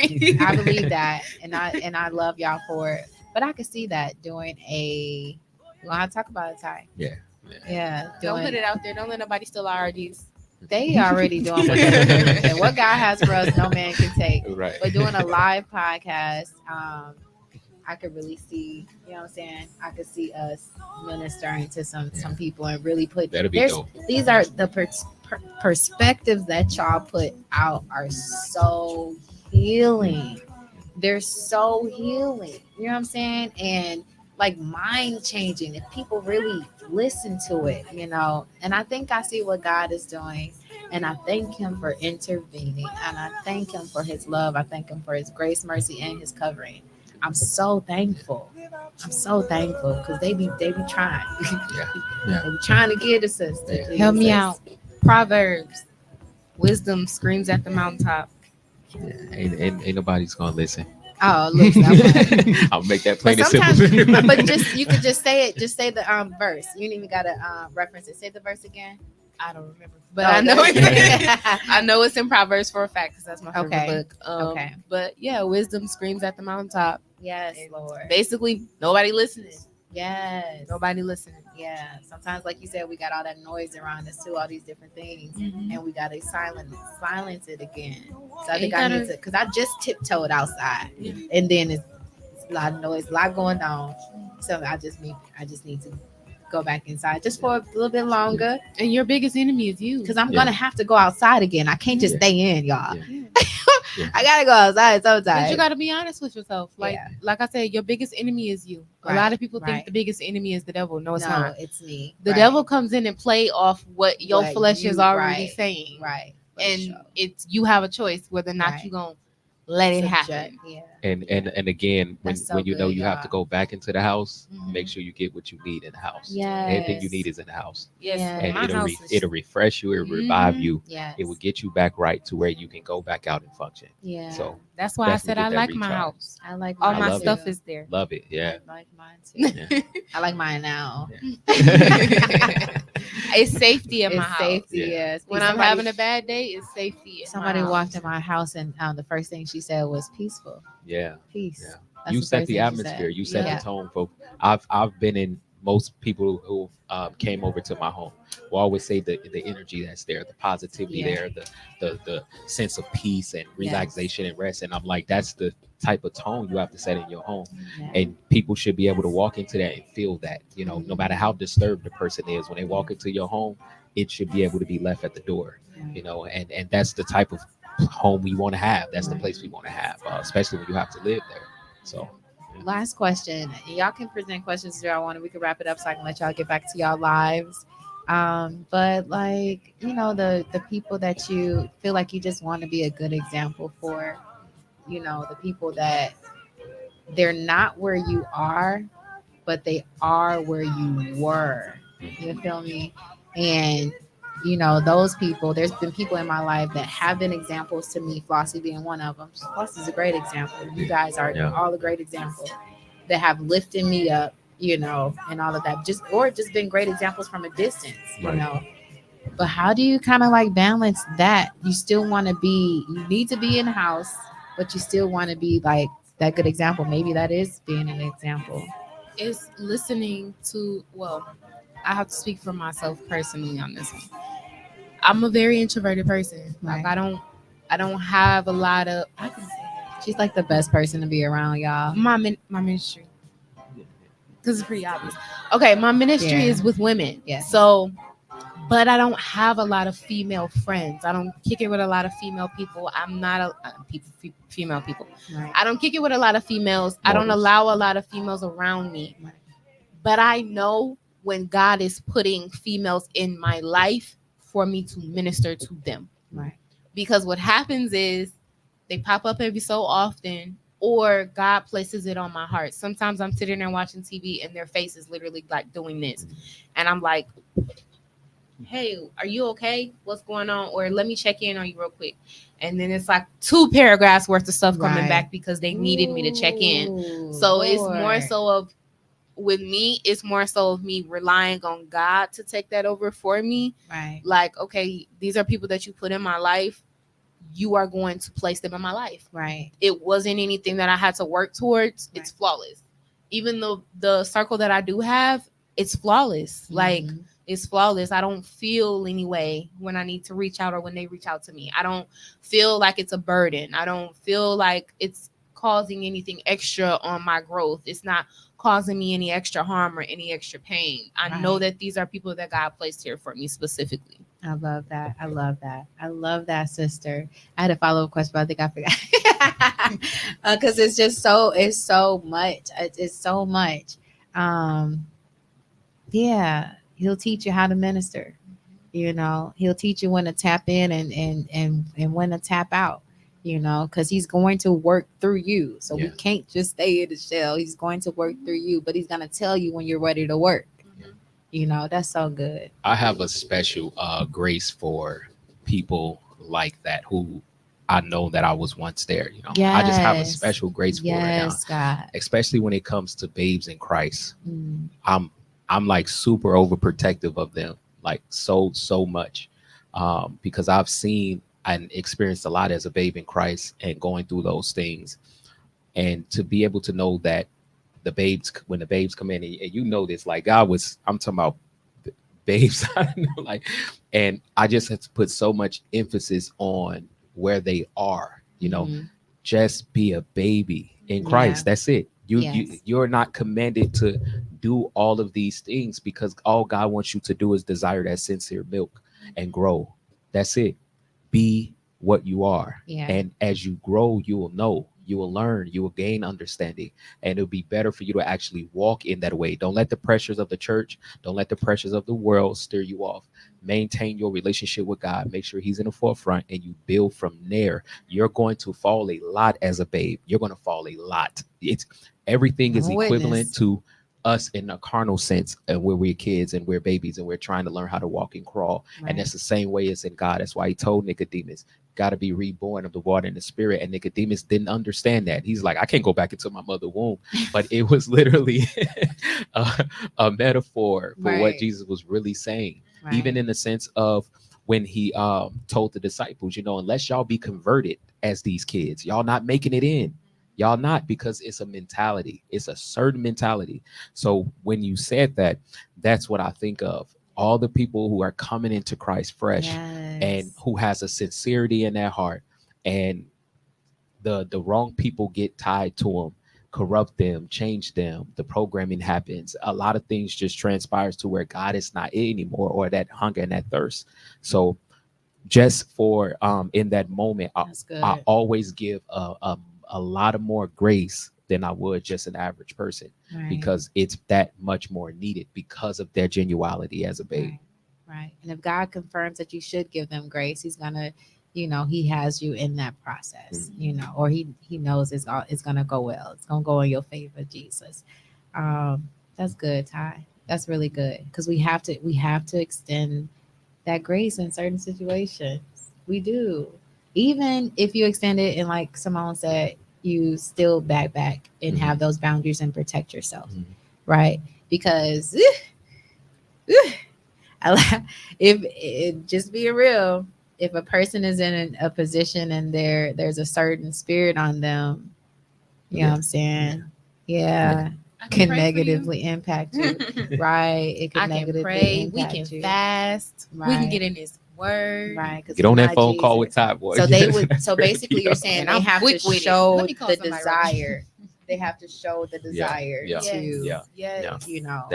I believe that, and I love y'all for it. But I could see that doing a. We're gonna have to talk about it, Ty. Yeah. Yeah, Don't put doing. it out there. Don't let nobody steal our ideas. They already doing what they doing. And what God has for us, no man can take. Right. But doing a live podcast, I could really see. You know what I'm saying? I could see us ministering to some people and really put. That'd be there's- dope. These are the perspectives that y'all put out are so healing. They're so healing. You know what I'm saying? And like mind changing if people really listen to it, you know. And I think I see what God is doing. And I thank him for intervening. And I thank him for his love. I thank him for his grace, mercy, and his covering. I'm so thankful. I'm so thankful because they be trying. Yeah. They be trying to get us. Sister. Help me Jesus. out. Proverbs. Wisdom screams at the mountaintop. Ain't nobody's gonna listen. Oh, look, that one. I'll make that plain But and simple. sometimes, but you could just say it. Just say the verse. You didn't even gotta reference it. Say the verse again. I don't remember, but Oh, I know it. that's- I know it's in Proverbs for a fact because that's my favorite Okay. book. Okay. But yeah, wisdom screams at the mountaintop. Yes, And Lord. Basically, nobody listening. Yes. Nobody listening. Yeah. Sometimes, like you said, we got all that noise around us too, all these different things, and we gotta silence it again. So I think I need to, because I just tiptoed outside, and then it's a lot of noise, a lot going on. So I just need to go back inside just for a little bit longer, And your biggest enemy is you. because I'm Yeah. gonna have to go outside again. I can't just Yeah. stay in, y'all. Yeah. Yeah. I gotta go outside sometimes. But you got to be honest with yourself. Like I said, your biggest enemy is you. A lot Right, of people right. think the biggest enemy is the devil. No, it's no, not. it's me. The Right, devil comes in and play off what your What flesh you- is already right, saying. right, for And sure. it's you have a choice whether or not Right. you going to let it Subject, happen. Yeah. And again, when That's so when you know good, you have to y'all. go back into the house, Mhm. make sure you get what you need in the house. Yes. Anything you need is in the house, Yes, Yeah. and my house is it'll refresh you, it'll revive Mhm. you, Yes. it will get you back right to where you can go back out and function. Yeah. So That's why I Definitely said get I that like my recharge. house. I like All mine my love too. stuff is there. love it, yeah. I like mine too. Yeah. I like mine now. It's safety in my It's house. safety. Yeah. Yes. When I'm having a bad day, it's safety. In somebody my walked house. in my house and the first thing she said was peaceful. Yeah. Peace. Yeah. That's You the set first the thing she atmosphere. said. You set Yeah. the tone, folks. I've been in most people who came over to my home will always say the energy that's there, the positivity Yeah. there, the sense of peace and relaxation and rest. And I'm like, that's the type of tone you have to set in your home. Yeah. And people should be able to walk into that and feel that, you know, no matter how disturbed the person is, when they walk into your home, it should be able to be left at the door, you know, and that's the type of home we want to have. That's the place we want to have, especially when you have to live there. So Last question. Y'all can present questions if y'all want, and we can wrap it up so I can let y'all get back to y'all lives. But like, you know, the people that you feel like you just want to be a good example for, you know, the people that they're not where you are, but they are where you were. You feel me? And you know, those people, there's been people in my life that have been examples to me, Flossie being one of them. Flossie is a great example. You guys are Yeah. all a great example that have lifted me up, you know, and all of that. Just been great examples from a distance, you Right. know. But how do you kind of like balance that? You still want to be, you need to be in the house, but you still want to be like that good example. Maybe that is being an example. Is listening to, well, I have to speak for myself personally on this one. I'm a very introverted person. Like Right. I don't have a lot of She's like the best person to be around, y'all. my ministry. Because it's pretty obvious. Okay, my ministry Yeah. is with women. Yeah. So, but I don't have a lot of female friends. I don't kick it with a lot of female people. I'm not a female people. Right. I don't kick it with a lot of females. I don't Models. allow a lot of females around me. Right. But I know when God is putting females in my life for me to minister to them. Right. Because what happens is they pop up every so often or God places it on my heart. Sometimes I'm sitting there watching TV and their face is literally like doing this. And I'm like, hey, are you okay? What's going on? Or let me check in on you real quick. And then it's like 2 paragraphs worth of stuff coming Right. back because they needed me to check in. Ooh, So it's more Lord. so of, with me, it's more so of me relying on God to take that over for me. Right. Like, okay, these are people that you put in my life. You are going to place them in my life. Right. It wasn't anything that I had to work towards. It's flawless. Even though the circle that I do have, it's flawless. Like, Mhm. it's flawless. I don't feel any way when I need to reach out or when they reach out to me. I don't feel like it's a burden. I don't feel like it's causing anything extra on my growth. It's not causing me any extra harm or any extra pain. I know Right. that these are people that God placed here for me specifically. I love that. I love that. I love that, sister. I had a follow-up question, but I think I forgot. Because it's so much. It's so much. Yeah, he'll teach you how to minister. You know, he'll teach you when to tap in and when to tap out. You know, because he's going to work through you. So we Yeah. can't just stay in the shell. He's going to work through you, but he's going to tell you when you're ready to work. You know, that's so good. I have a special grace for people like that who I know that I was once there. I just have a Yes. special grace for it now, Yes, God. especially when it comes to babes in Christ. Mm. I'm like super overprotective of them, like so much, because I've seen and experienced a lot as a babe in Christ and going through those things, and to be able to know that when the babes come in, and you know this, like I'm talking about babes, I don't know, like, and I just have to put so much emphasis on where they are, Mhm. just be a baby in Yeah. Christ. That's it. Yes. You're not commanded to do all of these things, because all God wants you to do is desire that sincere milk and grow. That's it. Be what you are. Yeah. And as you grow, you will know, you will learn, you will gain understanding, and it'll be better for you to actually walk in that way. Don't let the pressures of the church, don't let the pressures of the world steer you off. Maintain your relationship with God. Make sure he's in the forefront, and you build from there. You're going to fall a lot as a babe. You're going to fall a lot. It's everything is I'm a equivalent witness. to us in a carnal sense, and where we're kids and we're babies and we're trying to learn how to walk and crawl. Right. And that's the same way as in God. That's why he told Nicodemus, got to be reborn of the water and the spirit. And Nicodemus didn't understand that. He's like, I can't go back into my mother womb. But it was literally a metaphor for what Right. Jesus was really saying. Right. Even in the sense of when he told the disciples, unless y'all be converted as these kids, y'all not making it in. Y'all not, because it's a mentality. It's a certain mentality. So when you said that, that's what I think of. All the people who are coming into Christ fresh Yes. and who has a sincerity in their heart, and the wrong people get tied to them, corrupt them, change them. The programming happens. A lot of things just transpires to where God is not it anymore, or that hunger and that thirst. So just for in that moment, That's good. I always give a lot of more grace than I would just an average person, Right. because it's that much more needed because of their genuality as a babe. Right. Right. And if God confirms that you should give them grace, he's gonna, he has you in that process, or he knows it's gonna go well. It's gonna go in your favor, Jesus. That's good, Ty. That's really good, because we have to extend that grace in certain situations. We do. Even if you extend it and, like Simone said, you still back and have those boundaries and protect yourself. Right? Because if just being real, if a person is in a position and there's a certain spirit on them, you know what I'm saying? Yeah. Can negatively impact you. Right. It can I can negatively pray. We impact can you. fast. We Right. can get in His Word. Right. 'Cause Get on we're that not phone call with Jesus. Ty, boy. So they would. So basically, you're saying And they I'm have to quick with it. show Let me call the somebody right desire. They have to show the desire yeah, to, yeah, Yes.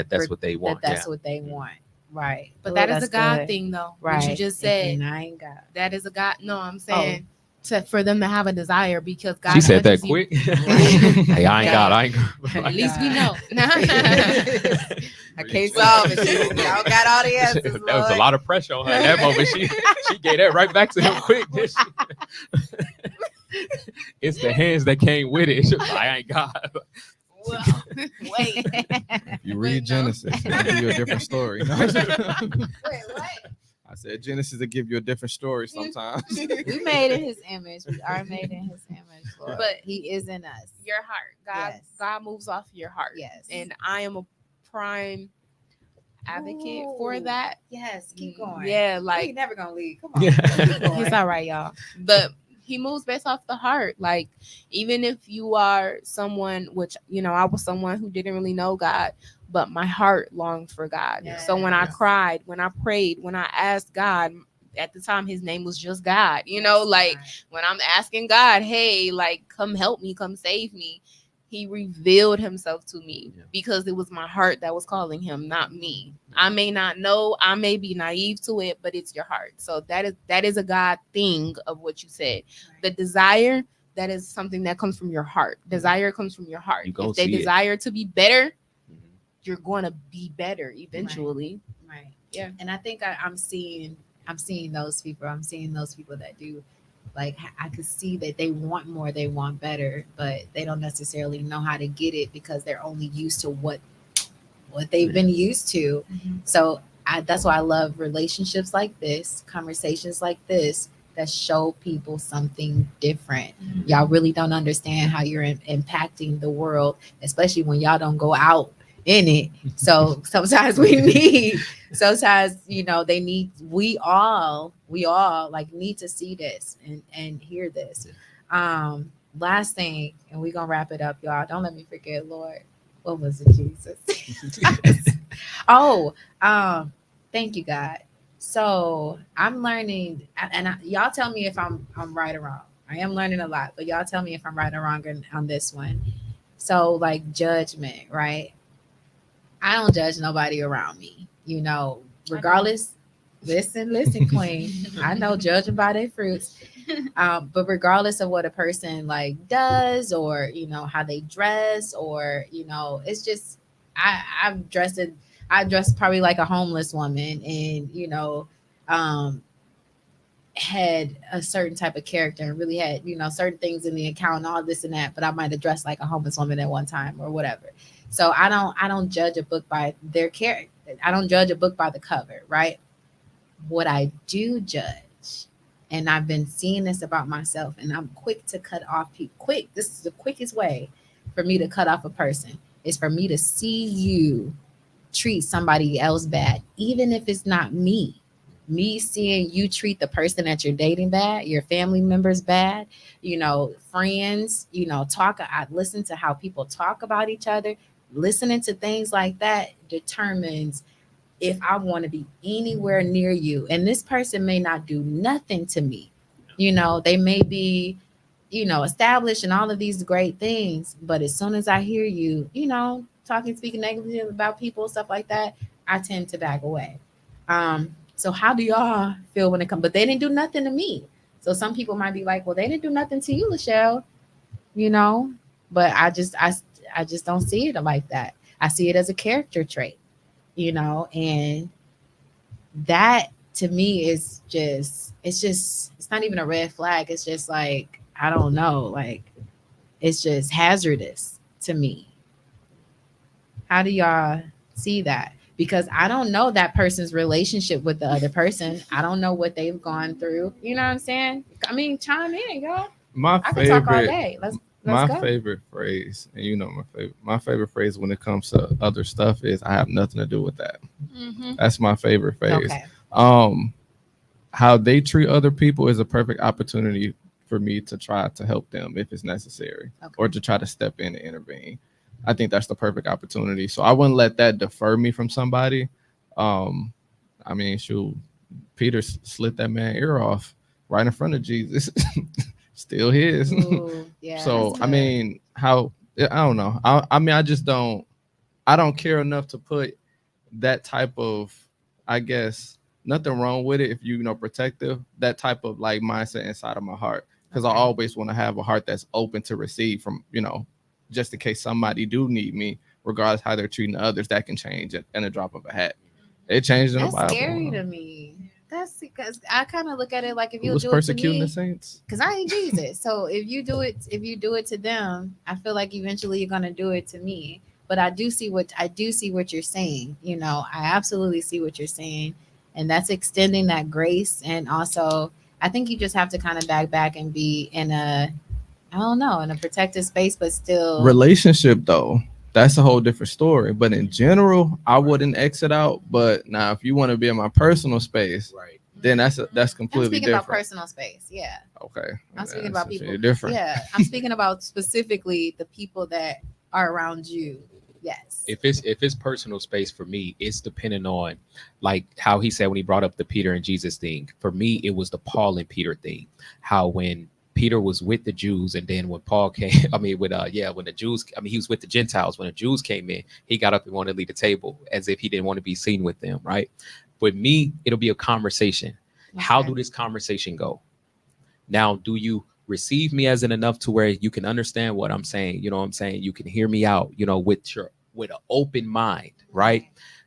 that's what they want. That's what they want. Right. But Oh, that is that's a God good. thing, though. Right. What you just said. And I ain't God. That is a God. No, I'm saying for them to have a desire, because God. She said that touches you. quick. Hey, I ain't God. I ain't God. At least we know. I can't solve it. Y'all got all the answers. That was a Lord. lot of pressure on her at that moment. She gave that right back to him quick. Didn't she? It's the hands that came with it. I ain't God. Well, wait. If you read Wait, no. Genesis, it'll give you a different story. No. Wait, what? I said Genesis will give you a different story sometimes. We made in His image. We are made in His image, Lord. But He is in us. Your heart. God Yes. God moves off your heart. Yes. And I am a prime advocate for Ooh. that. Yes, keep going. Yeah, We like ain't never gonna leave. Come on. Yeah. Keep going. it's all right, y'all. But he moves based off the heart. Like, even if you are someone, which, I was someone who didn't really know God, but my heart longed for God. So when I Yes. cried, when I prayed, when I asked God, at the time his name was just God, like when I'm asking God, hey, like, come help me, come save me, he revealed himself to me because it was my heart that was calling him, not me. I may not know, I may be naive to it, but it's your heart. So that is a God thing of what you said. The desire, that is something that comes from your heart. Desire comes from your heart. You gon' If they see it. desire to be better, Mhm. you're going to be better eventually. Right. Yeah. And I think I'm seeing those people. I'm seeing those people that do, like, I could see that they want more, they want better, but they don't necessarily know how to get it because they're only used to what they've been used to. So that's why I love relationships like this, conversations like this that show people something different. Y'all really don't understand how you're impacting the world, especially when y'all don't go out in it. So sometimes they need, we all like need to see this and hear this. Last thing, and we're gonna wrap it up, y'all. Don't let me forget, Lord. What was it, Jesus? Oh, thank you, God. So I'm learning, and y'all tell me if I'm right or wrong. I am learning a lot, but y'all tell me if I'm right or wrong on this one. So, like, judgment, right? I don't judge nobody around me, regardless. Listen, queen. I know judging by their fruits. But regardless of what a person like does, or how they dress, or it's just I dressed probably like a homeless woman, and um had a certain type of character and really had certain things in the account and all this and that, but I might have dressed like a homeless woman at one time or whatever. So I don't judge a book by their character. I don't judge a book by the cover, right? What I do judge, and I've been seeing this about myself, and I'm quick to cut off people. This is the quickest way for me to cut off a person, is for me to see you treat somebody else bad, even if it's not me. Me seeing you treat the person that you're dating bad, your family members bad, friends, I listen to how people talk about each other. Listening to things like that determines if I want to be anywhere near you. And this person may not do nothing to me. They may be, established in all of these great things. But as soon as I hear you, speaking negatively about people, stuff like that, I tend to back away. So how do y'all feel when it comes? But they didn't do nothing to me. So some people might be like, well, they didn't do nothing to you, Lachelle, but I just don't see it like that. I see it as a character trait, and that to me is it's not even a red flag. It's just like, I don't know, like, it's just hazardous to me. How do y'all see that? Because I don't know that person's relationship with the other person. I don't know what they've gone through. You know what I'm saying? I mean, chime in, y'all. I can talk all day. Let's go. Favorite phrase, and my favorite phrase when it comes to other stuff is, I have nothing to do with that. That's my favorite phrase. Okay. How they treat other people is a perfect opportunity for me to try to help them if it's necessary, or to try to step in and intervene. I think that's the perfect opportunity. So I wouldn't let that defer me from somebody. I mean, shoot, Peter slit that man ear off right in front of Jesus. Still his. Ooh, yeah, So that's I good. mean, I don't know. I mean, I don't care enough to put that type of, I guess, nothing wrong with it if protective, that type of like mindset inside of my heart, because I always want to have a heart that's open to receive from, just in case somebody do need me, regardless how they're treating others. That can change in a drop of a hat. It changed in the That's Bible. scary to me. That's because I kind of look at it like if Who you'll was do it to persecuting the me, saints? because I ain't Jesus. So if you do it to them, I feel like eventually you're gonna do it to me. But I do see what you're saying. You know, I absolutely see what you're saying, and that's extending that grace. And also, I think you just have to kind of back and be in a, I don't know, in a protected space, but still. Relationship though, that's a whole different story. But in general, I wouldn't exit out. But now, if you want to be in my personal space, Right. then that's I'm completely speaking about different. personal space. Yeah. Okay, I'm speaking that's about completely people. different. Yeah, I'm speaking about specifically the people that are around you. Yes. If it's personal space for me, it's depending on like how he said when he brought up the Peter and Jesus thing. For me, it was the Paul and Peter thing. How when Peter was with the Jews, and then when Paul came, I mean, when the Jews, I mean, he was with the Gentiles. When the Jews came in, he got up and wanted to leave the table as if he didn't want to be seen with them, right? With me, it'll be a conversation. How Okay. do this conversation go? Now, do you receive me as in enough to where you can understand what I'm saying? You know what I'm saying? You can hear me out, with an open mind, right?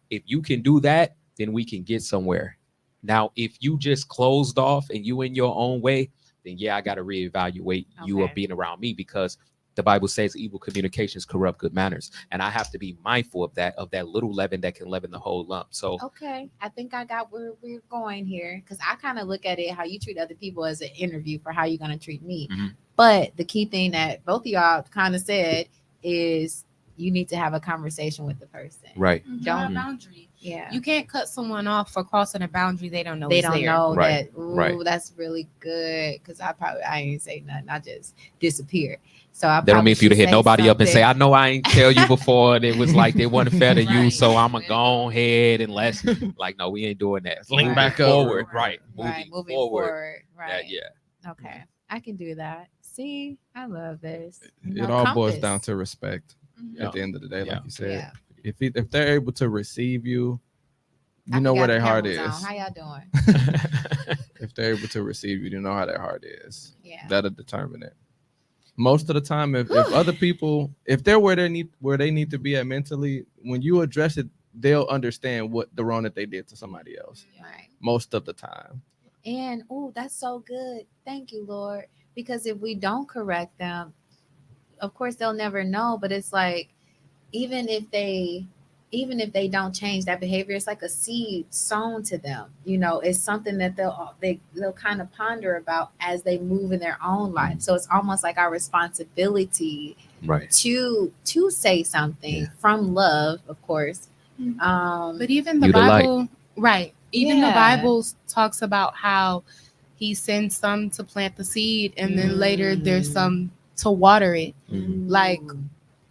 If you can do that, then we can get somewhere. Now, if you just closed off and you in your own way, then yeah, I got to reevaluate you of Okay. being around me because the Bible says evil communications corrupt good manners, and I have to be mindful of that little leaven that can leaven the whole lump. So Okay. I think I got where we're going here because I kind of look at it how you treat other people as an interview for how you're going to treat me. mhm, But the key thing that both of y'all kind of said is you need to have a conversation with the person. right, Draw a Mhm. boundary. Yeah. You can't cut someone off for crossing a boundary they don't know. They is don't there. know Right, that. Ooh, right. that's really good because I ain't say nothing. I just disappeared. So I That don't probably mean for you to should hit say nobody up and say, something. I know I ain't tell you before, and it was like they wasn't fair to you, Right. so I'm gonna go ahead and let's like, no, we ain't doing that. Link Moving back up forward, real right? quick. Right, moving forward. forward. Right. That, yeah. Okay. I can do that. See, I love this. It all boils Compass. down to respect. Yeah. At the end of the day, Yeah. like you said, Yeah. if they're able to receive you, I you know where forgot their the heart camera is. was on. How y'all doing? If they're able to receive you, you know how their heart is. Yeah. That'll determine it. Most of the time, if other people, if they're where they need to be at mentally, when you address it, they'll understand what the wrong that they did to somebody else. Right. Most of the time. And oh, that's so good. Thank you, Lord. Because if we don't correct them, of course they'll never know. But it's like even if they don't change that behavior, it's like a seed sown to them. You know, it's something that they'll kind of ponder about as they move in their own life. So it's almost like our responsibility Right. to say something Yeah. from love, of course. But even the You the light. Bible, right? Even the Yeah. Bible talks about how he sends some to plant the seed, and then later there's some to water it. Like,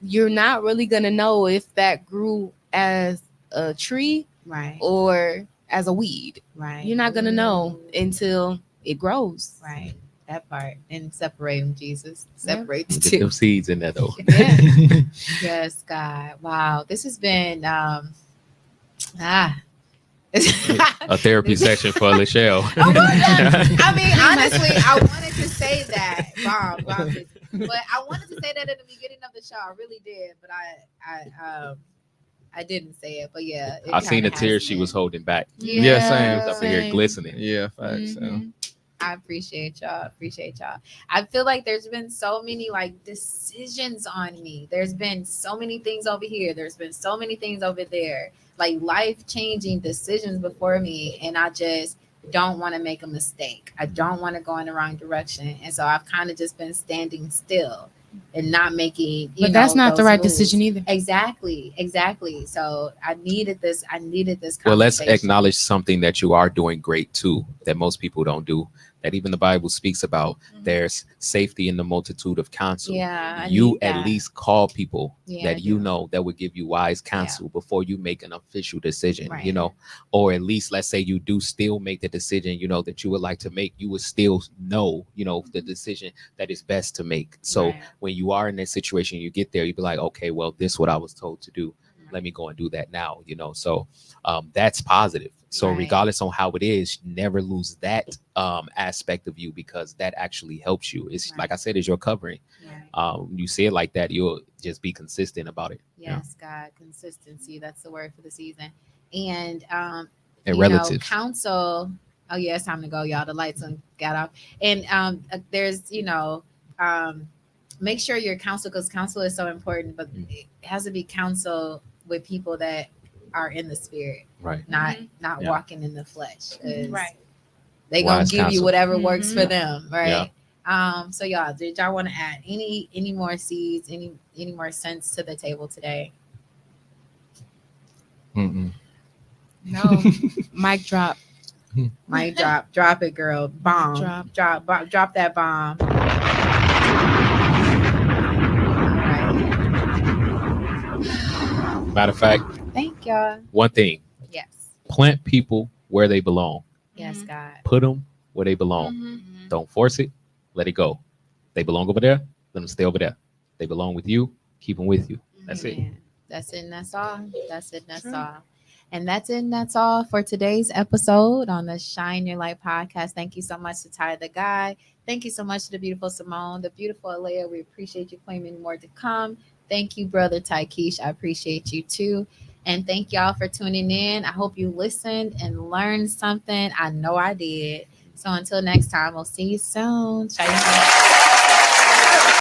you're not really gonna know if that grew as a tree right, or as a weed. right. You're not gonna know until it grows. Right. That part. And separate them, Jesus. Yep. Separate the Get two. them seeds in there though. Yeah. Yes, God. Wow. This has been A therapy section for Lachelle. Oh, well, I mean, honestly, I wanted to say that. Bomb, Jesus. But I wanted to say that at the beginning of the show. I really did, but I didn't say it. But yeah, I seen the kinda tears has she been. was holding back. Yeah, same. She was up in here same. glistening. Yeah, facts. Mhm. I appreciate y'all. I feel like there's been so many like decisions on me. There's been so many things over here. There's been so many things over there. Like life-changing decisions before me, and I just don't want to make a mistake. I don't want to go in the wrong direction, and so I've kind of just been standing still and not making. But that's not the those right moves. decision either. Exactly. So I needed this. Well, let's conversation. acknowledge something that you are doing great too, that most people don't do, that even the Bible speaks about. There's safety in the multitude of counsel. Yeah, I You need at that. least call people Yeah, I that you do. know that would give you wise counsel before you make an official decision, Right. or at least let's say you do still make the decision, that you would like to make, you would still know, the decision that is best to make. So Right. when you are in that situation, you get there, you be like, okay, well, this is what I was told to do. Let me go and do that now, so that's positive. So Right. regardless on how it is, never lose that aspect of you, because that actually helps you. It's Right. like I said, is your covering. Right. You say it like that, you'll just be consistent about it. Yes, God, consistency. That's the word for the season. And And relative. counsel. Oh yeah, it's time to go, y'all. The lights got off. And there's, um, make sure your counsel, because counsel is so important, but it has to be counsel with people that are in the spirit, Right. not Yeah. walking in the flesh. 'Cause Right. they gonna Wise give you counsel. whatever works for Mhm. them, right? So y'all, did y'all want to add any more seeds, any more sense to the table today? Mm-mm. No. Mic drop. Mic drop it, girl. Bomb, drop that bomb. All right. Matter of fact, Thank y'all. one thing: Yes, plant people where they belong. yes, Mhm. God. Put them where they belong. Mhm. Don't force it. Let it go. They belong over there. Let them stay over there. They belong with you. Keep them with you. That's it. Amen. That's it. And that's all. That's it. And that's True. all. And that's it. And that's all for today's episode on the Shine Your Light podcast. Thank you so much to Ty the Guy. Thank you so much to the beautiful Simone, the beautiful Alea. We appreciate you claiming more to come. Thank you, brother Tykeesh. I appreciate you too. And thank y'all for tuning in. I hope you listened and learned something. I know I did. So until next time, we'll see you soon. Shine your light.